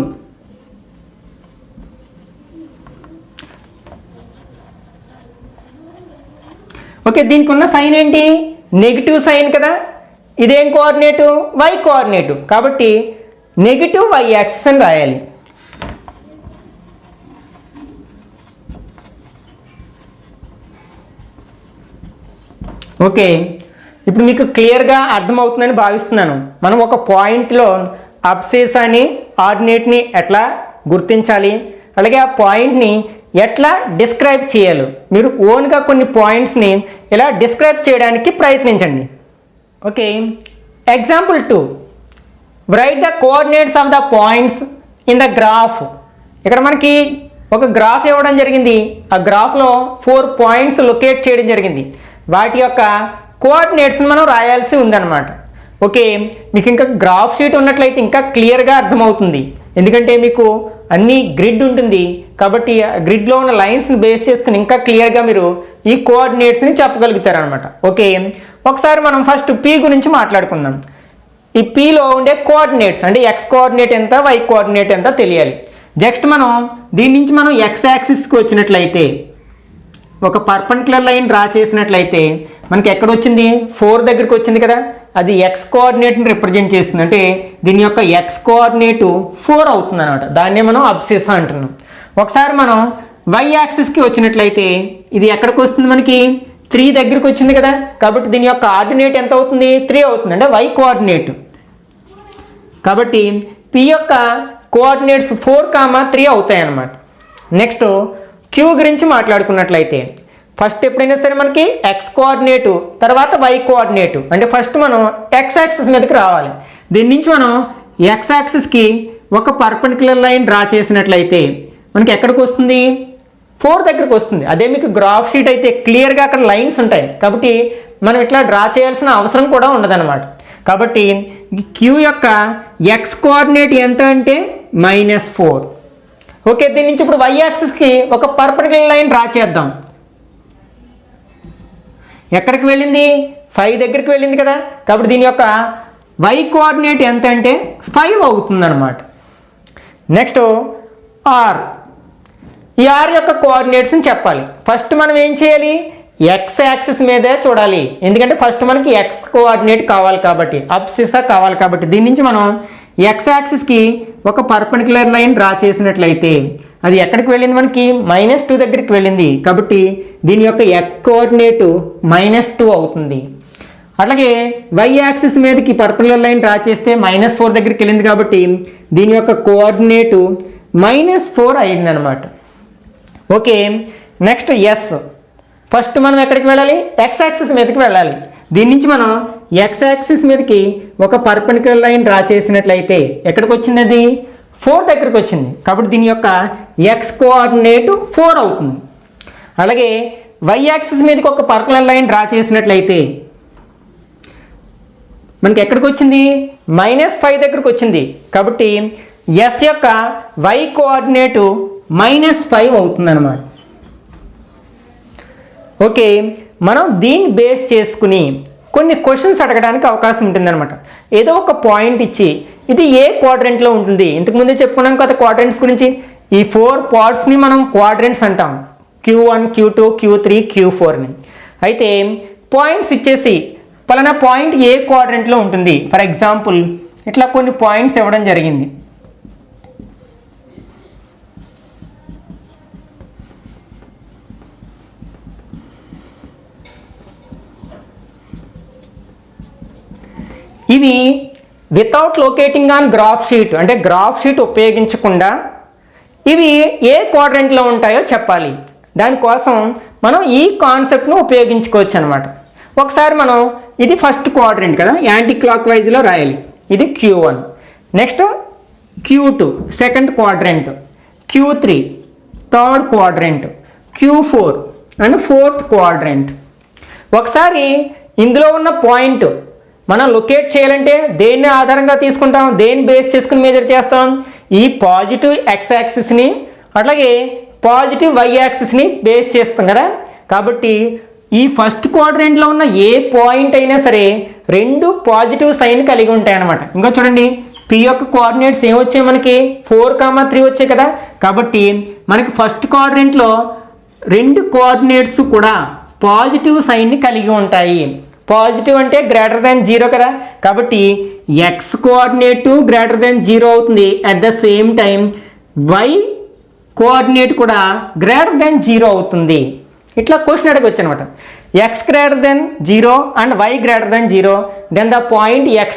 ఓకే, దీనికి ఉన్న సైన్ ఏంటి నెగిటివ్ సైన్ కదా, ఇదేం కోఆర్డినేటు వై కోఆర్డినేటు కాబట్టి నెగిటివ్ వై యాక్సిస్ అని రాయాలి. ఓకే, ఇప్పుడు మీకు క్లియర్గా అర్థమవుతుందని భావిస్తున్నాను. మనం ఒక పాయింట్లో అబ్సెసాని ఆర్డినేట్ని ఎట్లా గుర్తించాలి, అలాగే ఆ పాయింట్ని ఎట్లా డిస్క్రైబ్ చేయాలి. మీరు ఓన్గా కొన్ని పాయింట్స్ని ఇలా డిస్క్రైబ్ చేయడానికి ప్రయత్నించండి. Okay, example 2 right the coordinates of the points in the graph. ఇక్కడ మనకి ఒక గ్రాఫ్ ఇవ్వడం జరిగింది. ఆ గ్రాఫ్లో 4 పాయింట్స్ లొకేట్ చేయడం జరిగింది. వాటి యొక్క కోఆర్డినేట్స్ని మనం రాయాల్సి ఉందన్నమాట. ఓకే, మీకు ఇంకా గ్రాఫ్ షీట్ ఉన్నట్లయితే ఇంకా క్లియర్గా అర్థమవుతుంది. ఎందుకంటే మీకు అన్ని గ్రిడ్ ఉంటుంది కాబట్టి గ్రిడ్లో ఉన్న లైన్స్ని బేస్ చేసుకుని ఇంకా క్లియర్గా మీరు ఈ కోఆర్డినేట్స్ని చెప్పగలుగుతారనమాట. ఓకే, ఒకసారి మనం ఫస్ట్ పీ గురించి మాట్లాడుకుందాం. ఈ పీలో ఉండే కోఆర్డినేట్స్ అంటే ఎక్స్ కోఆర్డినేట్ ఎంత వై కోఆర్డినేట్ ఎంత తెలియాలి. జస్ట్ మనం దీని నుంచి మనం ఎక్స్ యాక్సిస్కి వచ్చినట్లయితే ఒక పర్పెండిక్యులర్ లైన్ డ్రా చేసినట్లయితే మనకి ఎక్కడ వచ్చింది 4 దగ్గరికి వచ్చింది కదా, అది ఎక్స్ కోఆర్డినేట్ని రిప్రజెంట్ చేస్తుంది. అంటే దీని యొక్క ఎక్స్ కోఆర్డినేటు 4 అవుతుంది అనమాట. దాన్నే మనం అబ్సెసా అంటున్నాం. ఒకసారి మనం వై యాక్సిస్కి వచ్చినట్లయితే ఇది ఎక్కడికి వస్తుంది, మనకి 3 దగ్గరికి వచ్చింది కదా, కాబట్టి దీని యొక్క ఆర్డినేట్ ఎంత అవుతుంది? 3 అవుతుంది, అంటే y కోఆర్డినేట్. కాబట్టి p యొక్క కోఆర్డినేట్స్ 4, 3 అవుతాయి అన్నమాట. నెక్స్ట్ q గురించి మాట్లాడుకున్నట్లయితే ఫస్ట్ ఎప్పుడైనా సరే మనకి x కోఆర్డినేటు తర్వాత y కోఆర్డినేటు, అంటే ఫస్ట్ మనం x యాక్సిస్ మీదకి రావాలి. దీని నుంచి మనం x యాక్సిస్కి ఒక పర్పెండిక్యులర్ లైన్ డ్రా చేసినట్లయితే మనకి ఎక్కడికి వస్తుంది? 4 దగ్గరికి వస్తుంది. అదే మీకు గ్రాఫ్ షీట్ అయితే క్లియర్గా అక్కడ లైన్స్ ఉంటాయి, కాబట్టి మనం ఇట్లా డ్రా చేయాల్సిన అవసరం కూడా ఉండదన్నమాట. కాబట్టి q యొక్క x కోఆర్డినేట్ ఎంత అంటే -4. ఓకే, దీని నుంచి ఇప్పుడు y యాక్సిస్కి ఒక పర్పెండిక్యులర్ లైన్ డ్రా చేద్దాం. ఎక్కడికి వెళ్ళింది? 5 దగ్గరికి వెళ్ళింది కదా, కాబట్టి దీని యొక్క y కోఆర్డినేట్ ఎంత అంటే 5 అవుతుంది అనమాట. నెక్స్ట్ r, ఈ r యొక్క కోఆర్డినేట్స్ని చెప్పాలి. ఫస్ట్ మనం ఏం చేయాలి? x యాక్సిస్ మీదే చూడాలి, ఎందుకంటే ఫస్ట్ మనకి x కోఆర్డినేట్ కావాలి కాబట్టి, అబ్సిసా కావాలి కాబట్టి. దీని నుంచి మనం x యాక్సిస్కి ఒక పర్పెండిక్యులర్ లైన్ డ్రా చేసినట్లయితే అది ఎక్కడికి వెళ్ళింది? మనకి -2 దగ్గరికి వెళ్ళింది, కాబట్టి దీని యొక్క x కోఆర్డినేటు -2 అవుతుంది. అట్లాగే y యాక్సిస్ మీదకి పర్పెండిక్యులర్ లైన్ డ్రా చేస్తే -4 దగ్గరికి వెళ్ళింది, కాబట్టి దీని యొక్క కోఆర్డినేటు -4 అయింది అనమాట. ఓకే, నెక్స్ట్ s, ఫస్ట్ మనం ఎక్కడికి వెళ్ళాలి? x యాక్సిస్ మీదకి వెళ్ళాలి. దీని నుంచి మనం x యాక్సిస్ మీదకి ఒక పర్పెండిక్యులర్ లైన్ డ్రా చేసినట్లయితే ఎక్కడికి వచ్చింది? అది 4 దగ్గరికి వచ్చింది, కాబట్టి దీని యొక్క x కోఆర్డినేట్ 4 అవుతుంది. అలాగే y యాక్సిస్ మీదకి ఒక పర్పెండిక్యులర్ లైన్ డ్రా చేసినట్లయితే మనకి ఎక్కడికి వచ్చింది? -5 దగ్గరికి వచ్చింది, కాబట్టి s యొక్క y కోఆర్డినేటు -5 అవుతుంది అన్నమాట. ఓకే, మనం దీన్ని బేస్ చేసుకుని కొన్ని క్వశ్చన్స్ అడగడానికి అవకాశం ఉంటుందన్నమాట. ఏదో ఒక పాయింట్ ఇచ్చి ఇది ఏ క్వాడ్రెంట్లో ఉంటుంది, ఇంతకుముందే చెప్పుకున్నాం కదా క్వాడ్రెంట్స్ గురించి. ఈ 4 పార్ట్స్ని మనం క్వాడ్రెంట్స్ అంటాం, Q1, Q2, Q3, Q4ని. అయితే పాయింట్స్ ఇచ్చేసి పలానా పాయింట్ ఏ క్వాడ్రెంట్లో ఉంటుంది, ఫర్ ఎగ్జాంపుల్ ఇట్లా కొన్ని పాయింట్స్ ఇవ్వడం జరిగింది. ఇవి without locating on graph sheet, అంటే గ్రాఫ్ షీట్ ఉపయోగించకుండా ఇవి ఏ క్వాడ్రెంట్లో ఉంటాయో చెప్పాలి. దానికోసం మనం ఈ కాన్సెప్ట్ను ఉపయోగించుకోవచ్చు అనమాట. ఒకసారి మనం ఇది ఫస్ట్ క్వాడ్రెంట్ కదా, యాంటీ క్లాక్ వైజ్లో రాయాలి. ఇది Q1, next Q2 second quadrant, Q3 third quadrant, Q4 and fourth quadrant. ఒకసారి ఇందులో ఉన్న పాయింట్ మనం లొకేట్ చేయాలంటే దేన్ని ఆధారంగా తీసుకుంటాం, దేన్ని బేస్ చేసుకుని మెజర్ చేస్తాం? ఈ పాజిటివ్ x యాక్సిస్ని అట్లాగే పాజిటివ్ y యాక్సిస్ని బేస్ చేస్తాం కదా. కాబట్టి ఈ ఫస్ట్ క్వాడ్రెంట్లో ఉన్న ఏ పాయింట్ అయినా సరే 2 పాజిటివ్ సైన్ కలిగి ఉంటాయి అన్నమాట. ఇంకా చూడండి, p యొక్క కోఆర్డినేట్స్ ఏమొచ్చాయి? మనకి 4, 3 వచ్చాయి కదా. కాబట్టి మనకి ఫస్ట్ క్వాడ్రెంట్లో 2 కోఆర్డినేట్స్ కూడా పాజిటివ్ సైన్ని కలిగి ఉంటాయి. పాజిటివ్ అంటే >0 కదా, కాబట్టి x కోఆర్డినేటు >0 అవుతుంది. At the same time y coordinate కూడా >0 అవుతుంది. ఇట్లా క్వశ్చన్ అడగవచ్చు అనమాట. x >0 and y >0, then the point x,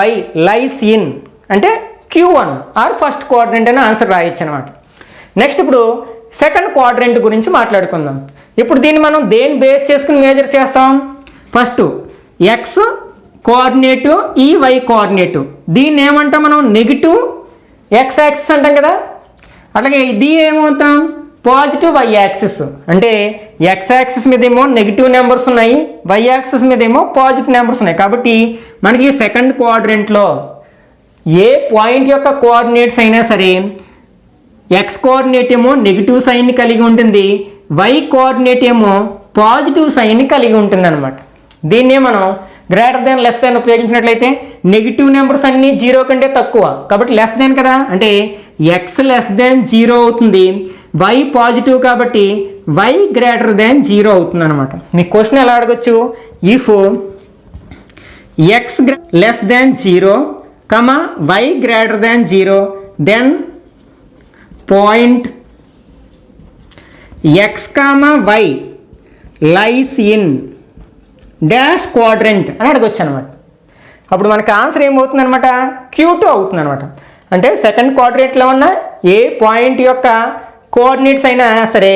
y lies in అంటే Q1 ఆర్ ఫస్ట్ క్వాడ్రెంట్ అని ఆన్సర్ రాయొచ్చు అనమాట. నెక్స్ట్ ఇప్పుడు సెకండ్ క్వాడ్రెంట్ గురించి మాట్లాడుకుందాం. ఇప్పుడు దీన్ని మనం దేన్ని బేస్ చేసుకుని మేజర్ చేస్తాం? ఫస్ట్ x కోఆర్డినేటు, ఈ y కోఆర్డినేటు, దీన్ని ఏమంటాం మనం? నెగిటివ్ x యాక్సిస్ అంటాం కదా. అట్లాగే ఇది ఏమవుతాం? Positive y axis. అంటే x యాక్సిస్ మీద ఏమో నెగిటివ్ నెంబర్స్ ఉన్నాయి, y యాక్సిస్ మీద ఏమో పాజిటివ్ నెంబర్స్ ఉన్నాయి. కాబట్టి మనకి సెకండ్ క్వాడ్రెంట్లో ఏ పాయింట్ యొక్క కోఆర్డినేట్స్ అయినా సరే x కోఆర్డినేట్ ఏమో నెగిటివ్ సైన్ని కలిగి ఉంటుంది, y కోఆర్డినేట్ ఏమో పాజిటివ్ సైన్ని కలిగి ఉంటుంది అనమాట. దీన్నే మనం >, ఉపయోగించినట్లయితే నెగిటివ్ నెంబర్స్ అన్నీ 0 కంటే తక్కువ, కాబట్టి < కదా, అంటే x <0 అవుతుంది, y పాజిటివ్ కాబట్టి y >0 అవుతుంది అనమాట. మీ క్వశ్చన్ ఎలా అడగచ్చు? If x <0, y >0, then point x, y lies in dash quadrant అని అడగొచ్చు అనమాట. అప్పుడు మనకు ఆన్సర్ ఏమవుతుంది అనమాట, Q2 అవుతుంది అనమాట. అంటే సెకండ్ క్వాడ్రంట్లో ఉన్న ఏ పాయింట్ యొక్క కోఆర్డినేట్స్ అయినా సరే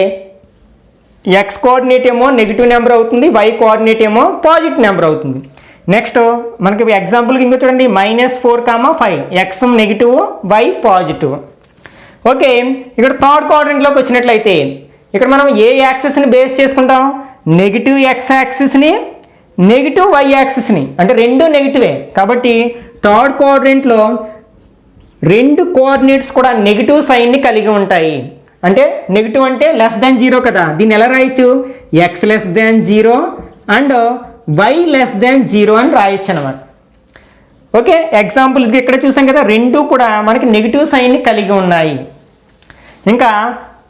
ఎక్స్ కోఆర్డినేట్ ఏమో నెగిటివ్ నెంబర్ అవుతుంది, వై కోఆర్డినేట్ ఏమో పాజిటివ్ నెంబర్ అవుతుంది. నెక్స్ట్ మనకి ఎగ్జాంపుల్కి ఇంకో చూడండి, -4, 5 x negative y positive. Okay, ఇక్కడ థర్డ్ క్వాడ్రంట్లోకి వచ్చినట్లయితే ఇక్కడ మనం ఏ యాక్సిస్ని బేస్ చేసుకుంటాం, నెగిటివ్ ఎక్స్ యాక్సిస్ని నెగిటివ్ వై యాక్సిస్ని, అంటే రెండు నెగిటివే కాబట్టి థర్డ్ క్వాడ్రంట్లో రెండు కోఆర్డినేట్స్ కూడా నెగిటివ్ సైన్ని కలిగి ఉంటాయి. అంటే నెగిటివ్ అంటే <0 కదా, దీన్ని ఎలా రాయొచ్చు, x<0 అండ్ y<0 అని రాయొచ్చు అనమాట. ఓకే, ఎగ్జాంపుల్ ఇక్కడ చూసాం కదా, రెండు కూడా మనకి నెగిటివ్ సైన్ని కలిగి ఉన్నాయి. ఇంకా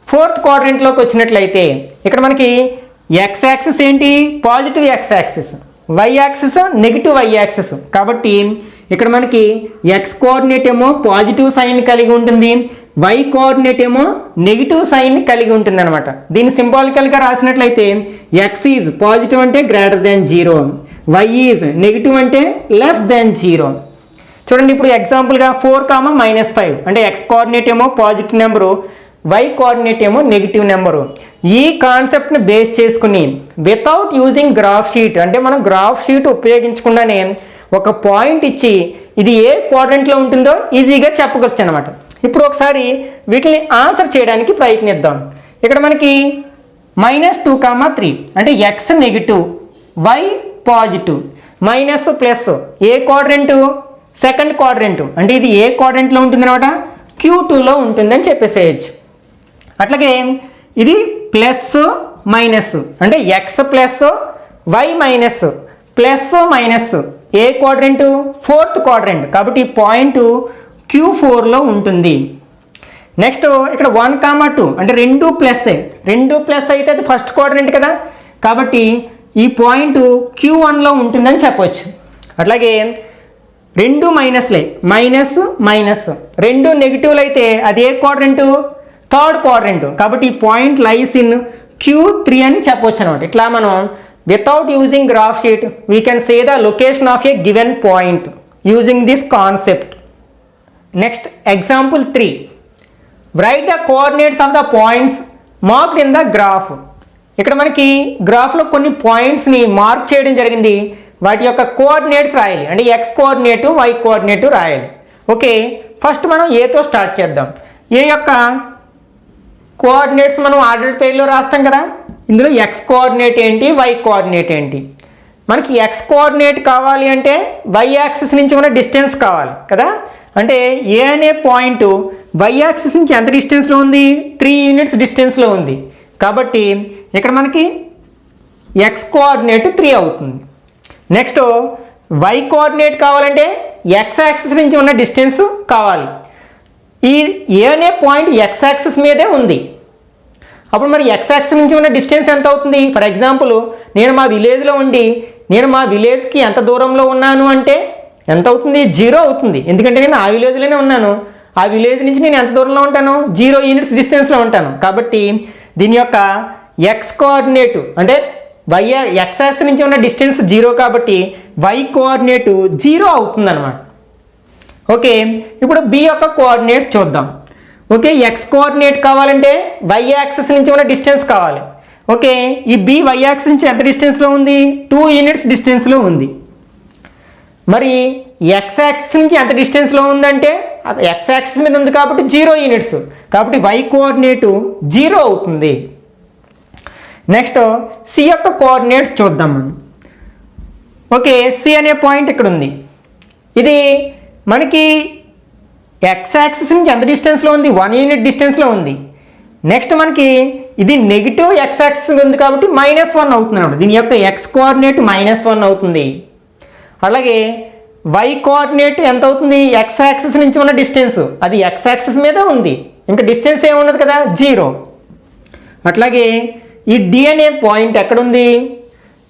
ఫోర్త్ క్వాడ్రంట్లోకి వచ్చినట్లయితే ఇక్కడ మనకి ఎక్స్ యాక్సిస్ ఏంటి, positive x axis, y axis negative y axis. కాబట్టి ఇక్కడ మనకి ఎక్స్ కోఆర్డినేట్ ఏమో పాజిటివ్ సైన్ కలిగి ఉంటుంది, వై కోఆర్డినేట్ ఏమో నెగిటివ్ సైన్ కలిగి ఉంటుంది అనమాట. దీన్ని సింబాలికల్గా రాసినట్లయితే ఎక్స్ ఈజ్ పాజిటివ్ అంటే <0, వై ఈజ్ నెగిటివ్ అంటే <0. చూడండి ఇప్పుడు ఎగ్జాంపుల్గా 4, -5 అంటే ఎక్స్ కోఆర్డినేట్ ఏమో పాజిటివ్ నెంబరు, వై కోఆర్డినేట్ ఏమో నెగిటివ్ నెంబరు. ఈ కాన్సెప్ట్ని బేస్ చేసుకుని వితౌట్ యూజింగ్ గ్రాఫ్ షీట్, అంటే మనం గ్రాఫ్ షీట్ ఉపయోగించకుండానే ఒక పాయింట్ ఇచ్చి ఇది ఏ క్వాడ్రంట్లో ఉంటుందో ఈజీగా చెప్పవచ్చు అనమాట. ఇప్పుడు ఒకసారి వీటిని ఆన్సర్ చేయడానికి ప్రయత్నిద్దాం. ఇక్కడ మనకి -2, 3 అంటే x negative y positive, minus plus ఏ క్వాడ్రంటు, సెకండ్ క్వాడ్రంటు, అంటే ఇది ఏ క్వాడ్రంట్లో ఉంటుందన్నమాట, Q2లో ఉంటుందని చెప్పేసేయచ్చు. అట్లాగే ఇది ప్లస్ మైనస్ అంటే x plus y minus, plus minus ఏ క్వాడ్రంటు, ఫోర్త్ క్వాడ్రంట్ కాబట్టి ఈ పాయింట్ Q4లో ఉంటుంది. నెక్స్ట్ ఇక్కడ 1, 2 అంటే రెండు ప్లస్ అయితే అది ఫస్ట్ క్వాడ్రంట్ కదా, కాబట్టి ఈ పాయింట్ Q1లో ఉంటుందని చెప్పవచ్చు. అట్లాగే రెండు మైనస్లే, మైనస్ రెండు నెగిటివ్లు అయితే అది ఏ క్వాడ్రంటు, థర్డ్ క్వాడ్రంట్ కాబట్టి ఈ పాయింట్ లైస్ ఇన్ Q3 అని చెప్పవచ్చు అనమాట. ఇట్లా మనం without using graph sheet we can say the location of a given point using this concept. Next example 3, right the coordinates of the points marked in the graph. ఇక్కడ మనకి గ్రాఫ్లో కొన్ని పాయింట్స్ని మార్క్ చేయడం జరిగింది, వాటి యొక్క కోఆర్డినేట్స్ రాయాలి, అంటే ఎక్స్ కోఆర్డినేటు వై కోఆర్డినేటు రాయాలి. ఓకే, ఫస్ట్ మనం ఏతో స్టార్ట్ చేద్దాం. ఏ యొక్క కోఆర్డినేట్స్ మనం ఆర్డర్ పేర్లో రాస్తాం కదా, ఇందులో ఎక్స్ కోఆర్డినేట్ ఏంటి, వై కోఆర్డినేట్ ఏంటి. మనకి ఎక్స్ కోఆర్డినేట్ కావాలి అంటే వై యాక్సిస్ నుంచి ఉన్న డిస్టెన్స్ కావాలి కదా, అంటే ఏ అనే పాయింట్ వై యాక్సిస్ నుంచి ఎంత డిస్టెన్స్లో ఉంది, 3 యూనిట్స్ డిస్టెన్స్లో ఉంది. కాబట్టి ఇక్కడ మనకి ఎక్స్ కోఆర్డినేట్ 3 అవుతుంది. నెక్స్ట్ వై కోఆర్డినేట్ కావాలంటే ఎక్స్ యాక్సిస్ నుంచి ఉన్న డిస్టెన్స్ కావాలి. ఈ ఏ అనే పాయింట్ ఎక్స్ యాక్సిస్ మీదే ఉంది, అప్పుడు మరి ఎక్స్ యాక్సిస్ నుంచి ఉన్న డిస్టెన్స్ ఎంత అవుతుంది. ఫర్ ఎగ్జాంపుల్ నేను మా విలేజ్లో ఉండి నేను మా విలేజ్కి ఎంత దూరంలో ఉన్నాను అంటే ఎంత అవుతుంది, 0 అవుతుంది. ఎందుకంటే నేను ఆ విలేజ్లోనే ఉన్నాను, ఆ విలేజ్ నుంచి నేను ఎంత దూరంలో ఉంటాను, 0 యూనిట్స్ డిస్టెన్స్లో ఉంటాను. కాబట్టి దీని యొక్క ఎక్స్ కోఆర్డినేటు అంటే వై ఎక్స్ యాక్సిస్ నుంచి ఉన్న డిస్టెన్స్ 0 కాబట్టి వై కోఆర్డినేటు 0 అవుతుంది అనమాట. ఓకే, ఇప్పుడు బి యొక్క కోఆర్డినేట్స్ చూద్దాం. ఓకే, ఎక్స్ కోఆర్డినేట్ కావాలంటే వై యాక్సిస్ నుంచి ఉన్న డిస్టెన్స్ కావాలి. ఓకే, ఈ బి వై యాక్సిస్ నుంచి ఎంత డిస్టెన్స్లో ఉంది, 2 యూనిట్స్ డిస్టెన్స్లో ఉంది. మరి ఎక్స్ యాక్సిస్ నుంచి ఎంత డిస్టెన్స్లో ఉందంటే ఎక్స్ యాక్సిస్ మీద ఉంది కాబట్టి 0 యూనిట్స్, కాబట్టి వై కోఆర్డినేటు 0 అవుతుంది. నెక్స్ట్ సి యొక్క కోఆర్డినేట్స్ చూద్దాం మనం. ఓకే, సి అనే పాయింట్ ఇక్కడ ఉంది, ఇది మనకి ఎక్స్ యాక్సిస్ నుంచి ఎంత డిస్టెన్స్లో ఉంది, 1 యూనిట్ డిస్టెన్స్లో ఉంది. నెక్స్ట్ మనకి ఇది నెగిటివ్ ఎక్స్ యాక్సిస్ ఉంది కాబట్టి -1 అవుతుంది అన్నమాట. దీని యొక్క ఎక్స్ కోఆర్డినేట్ -1 అవుతుంది. అలాగే వై కోఆర్డినేట్ ఎంత అవుతుంది, ఎక్స్ యాక్సిస్ నుంచి ఉన్న డిస్టెన్స్ అది ఎక్స్ యాక్సిస్ మీద ఉంది, ఇంకా డిస్టెన్స్ ఏమున్నది కదా 0. అట్లాగే ఈ డి అనే పాయింట్ ఎక్కడుంది,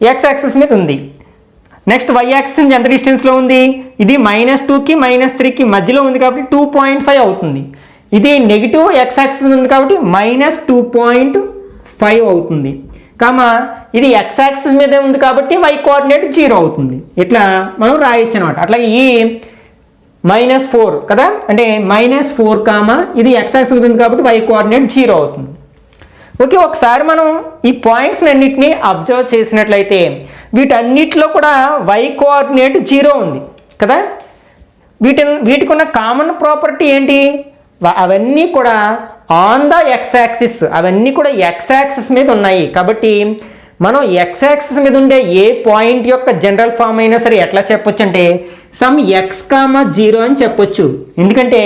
ఎక్స్ యాక్సిస్ మీద ఉంది. నెక్స్ట్ వై యాక్సిస్ నుంచి ఎంత డిస్టెన్స్లో ఉంది, ఇది -2కి -3కి మధ్యలో ఉంది కాబట్టి 2.5 అవుతుంది. ఇది నెగిటివ్ ఎక్స్ యాక్సిస్ ఉంది కాబట్టి -2.5 అవుతుంది. కామా ఇది ఎక్స్ యాక్సిస్ మీదే ఉంది కాబట్టి y కోఆర్డినేట్ 0 అవుతుంది. ఇట్లా మనం రాయొచ్చు అనమాట. అట్లాగే ఈ -4 కదా, అంటే -4 కామా ఇది ఎక్స్ యాక్సిస్ ఉంది కాబట్టి y కోఆర్డినేట్ 0 అవుతుంది. ఓకే, ఒకసారి మనం ఈ పాయింట్స్ అన్నిటిని అబ్జర్వ్ చేసినట్లయితే వీటన్నిటిలో కూడా y కోఆర్డినేట్ 0 ఉంది కదా. వీటికి ఉన్న కామన్ ప్రాపర్టీ ఏంటి? అవన్నీ కూడా ఆన్ ద ఎక్స్ యాక్సిస్, అవన్నీ కూడా ఎక్స్ యాక్సిస్ మీద ఉన్నాయి. కాబట్టి మనం ఎక్స్ యాక్సిస్ మీద ఉండే ఏ పాయింట్ యొక్క జనరల్ ఫామ్ అయినా సరే ఎట్లా చెప్పొచ్చు అంటే సమ్ x, 0 అని చెప్పొచ్చు. ఎందుకంటే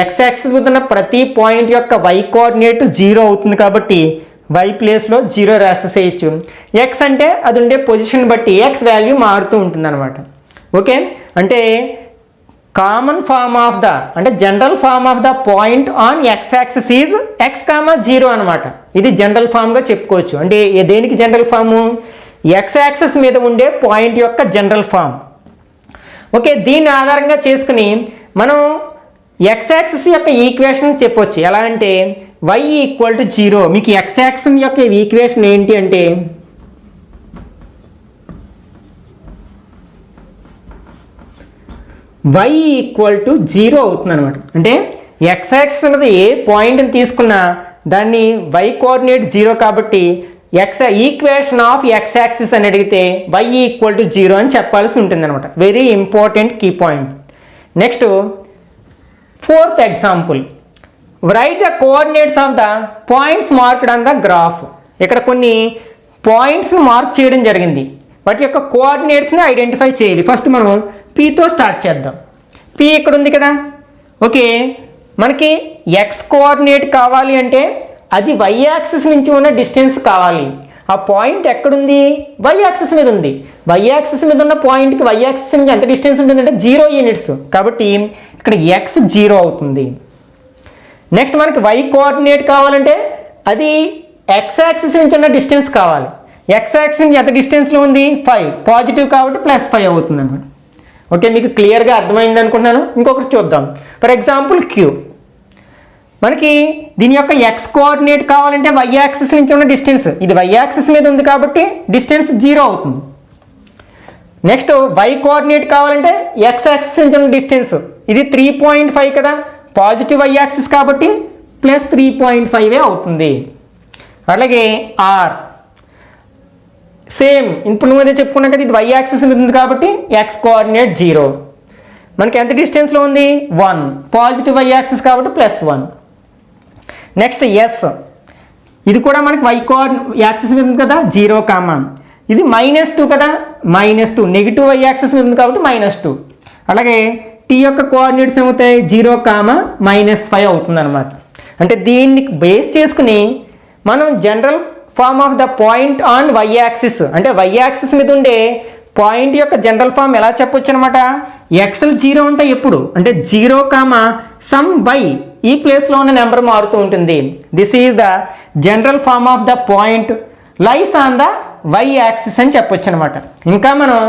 ఎక్స్ యాక్సిస్ మీద ఉన్న ప్రతి పాయింట్ యొక్క y కోఆర్డినేట్ 0 అవుతుంది కాబట్టి y ప్లేస్లో 0 రాసేసేయచ్చు. x అంటే అది ఉండే పొజిషన్ బట్టి x వాల్యూ మారుతూ ఉంటుంది అనమాట. ఓకే, అంటే కామన్ ఫార్మ్ ఆఫ్ ద అంటే general form of the point on x axis is x, 0 అనమాట. ఇది జనరల్ ఫామ్గా చెప్పుకోవచ్చు. అంటే దేనికి జనరల్ ఫాము? ఎక్స్ యాక్సిస్ మీద ఉండే పాయింట్ యొక్క జనరల్ ఫామ్. ఓకే, దీన్ని ఆధారంగా చేసుకుని మనం ఎక్స్ యాక్సిస్ యొక్క ఈక్వేషన్ చెప్పొచ్చు. ఎలా అంటే y = 0. మీకు ఎక్స్ యాక్సిస్ యొక్క ఈక్వేషన్ ఏంటి అంటే y = 0 అవుతుంది అనమాట. అంటే ఎక్స్ యాక్సిస్ అనేది ఏ పాయింట్ని తీసుకున్నా దాన్ని y కోఆర్డినేట్ 0 కాబట్టి ఈక్వేషన్ ఆఫ్ ఎక్స్ యాక్సిస్ అని అడిగితే y = 0 అని చెప్పాల్సి ఉంటుంది అనమాట. Very important key point. Next 4th example, write the coordinates of the points marked on the graph. ఇక్కడ కొన్ని పాయింట్స్ని మార్క్ చేయడం జరిగింది. వాటి యొక్క కోఆర్డినేట్స్ని ఐడెంటిఫై చేయాలి. ఫస్ట్ మనం Pతో స్టార్ట్ చేద్దాం. P ఇక్కడ ఉంది కదా. ఓకే, మనకి ఎక్స్ కోఆర్డినేట్ కావాలి అంటే అది y యాక్సిస్ నుంచి ఉన్న డిస్టెన్స్ కావాలి. ఆ పాయింట్ ఎక్కడుంది? y యాక్సిస్ మీద ఉంది. y యాక్సిస్ మీద ఉన్న పాయింట్కి y యాక్సిస్ నుంచి ఎంత డిస్టెన్స్ ఉంటుందంటే 0 యూనిట్స్. కాబట్టి ఇక్కడ x 0 అవుతుంది. నెక్స్ట్ మనకి y కోఆర్డినేట్ కావాలంటే అది x యాక్సిస్ నుంచి ఉన్న డిస్టెన్స్ కావాలి. x యాక్సిస్ నుంచి ఎంత డిస్టెన్స్లో ఉంది? 5. పాజిటివ్ కాబట్టి +5 అవుతుంది అనమాట. ఓకే, మీకు క్లియర్గా అర్థమైంది అనుకుంటున్నాను. ఇంకొకటి చూద్దాం. For example Q. మనకి దీని యొక్క x కోఆర్డినేట్ కావాలంటే y యాక్సిస్ నుంచి ఉన్న డిస్టెన్స్, ఇది y యాక్సిస్ మీద ఉంది కాబట్టి డిస్టెన్స్ 0 అవుతుంది. నెక్స్ట్ y కోఆర్డినేట్ కావాలంటే x యాక్సిస్ నుంచి ఉన్న డిస్టెన్స్, ఇది 3.5 కదా, పాజిటివ్ y యాక్సిస్ కాబట్టి +3.5 అవుతుంది. అలాగే R సేమ్ ఇప్పుడు నువ్వు అదే చెప్పుకున్నాం కదా, ఇది y యాక్సిస్ మీద ఉంది కాబట్టి x కోఆర్డినేట్ 0. మనకి ఎంత డిస్టెన్స్లో ఉంది? 1. పాజిటివ్ y యాక్సిస్ కాబట్టి +1. నెక్స్ట్ S, ఇది కూడా మనకి y యాక్సిస్ మీద ఉంది కదా, 0 కామా, ఇది -2 కదా, -2 నెగిటివ్ y యాక్సిస్ మీద ఉంది కాబట్టి -2. అలాగే T యొక్క కోఆర్డినేట్స్ ఏమవుతాయి? 0 కామా -5 అవుతుంది అనమాట. అంటే దీన్ని బేస్ చేసుకుని మనం general form of the point on y axis అంటే y యాక్సిస్ మీద ఉండే పాయింట్ యొక్క జనరల్ ఫామ్ ఎలా చెప్పొచ్చు అనమాట? ఎక్స్ఎల్ 0 ఉంటాయి ఎప్పుడు అంటే 0 కామా సమ్ y, ఈ ప్లేస్లో ఉన్న నెంబర్ మారుతూ ఉంటుంది. This is the general form of the point lies on the y axis అని చెప్పొచ్చు అనమాట. ఇంకా మనం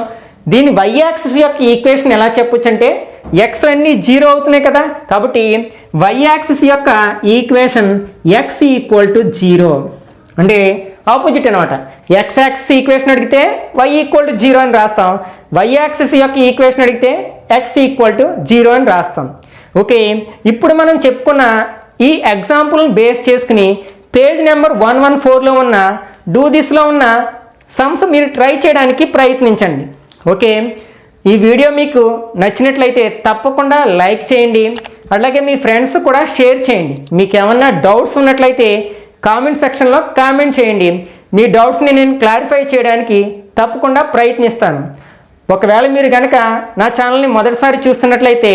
దీని y యాక్సిస్ యొక్క ఈక్వేషన్ ఎలా చెప్పొచ్చు అంటే x అన్నీ 0 అవుతున్నాయి కదా, కాబట్టి y యాక్సిస్ యొక్క ఈక్వేషన్ x = 0 అంటే ఆపోజిట్ అనమాట. ఎక్స్ యాక్సిస్ ఈక్వేషన్ అడిగితే y = 0 అని రాస్తాం, y యాక్సిస్ యొక్క ఈక్వేషన్ అడిగితే x = 0 అని రాస్తాం. ఓకే, ఇప్పుడు మనం చెప్పుకున్న ఈ ఎగ్జాంపుల్ బేస్ చేసుకుని పేజ్ నెంబర్ 114లో ఉన్న డూ దిస్లో ఉన్న సమ్స్ మీరు ట్రై చేయడానికి ప్రయత్నించండి. ఓకే, ఈ వీడియో మీకు నచ్చినట్లయితే తప్పకుండా లైక్ చేయండి. అలాగే మీ ఫ్రెండ్స్ కూడా షేర్ చేయండి. మీకు ఏమన్నా డౌట్స్ ఉన్నట్లయితే కామెంట్ సెక్షన్లో కామెంట్ చేయండి. మీ డౌట్స్ని నేను క్లారిఫై చేయడానికి తప్పకుండా ప్రయత్నిస్తాను. ఒకవేళ మీరు కనుక నా ఛానల్ని మొదటిసారి చూస్తున్నట్లయితే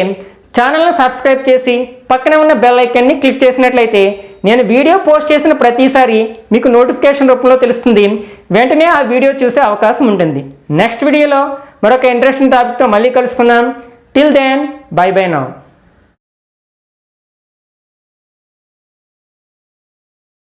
ఛానల్ని సబ్స్క్రైబ్ చేసి పక్కనే ఉన్న బెల్ ఐకాన్ని క్లిక్ చేసినట్లయితే నేను వీడియో పోస్ట్ చేసిన ప్రతిసారి మీకు నోటిఫికేషన్ రూపంలో తెలుస్తుంది. వెంటనే ఆ వీడియో చూసే అవకాశం ఉంటుంది. నెక్స్ట్ వీడియోలో మరొక ఇంట్రెస్టింగ్ టాపిక్తో మళ్ళీ కలుసుకుందాం. Till then bye bye now.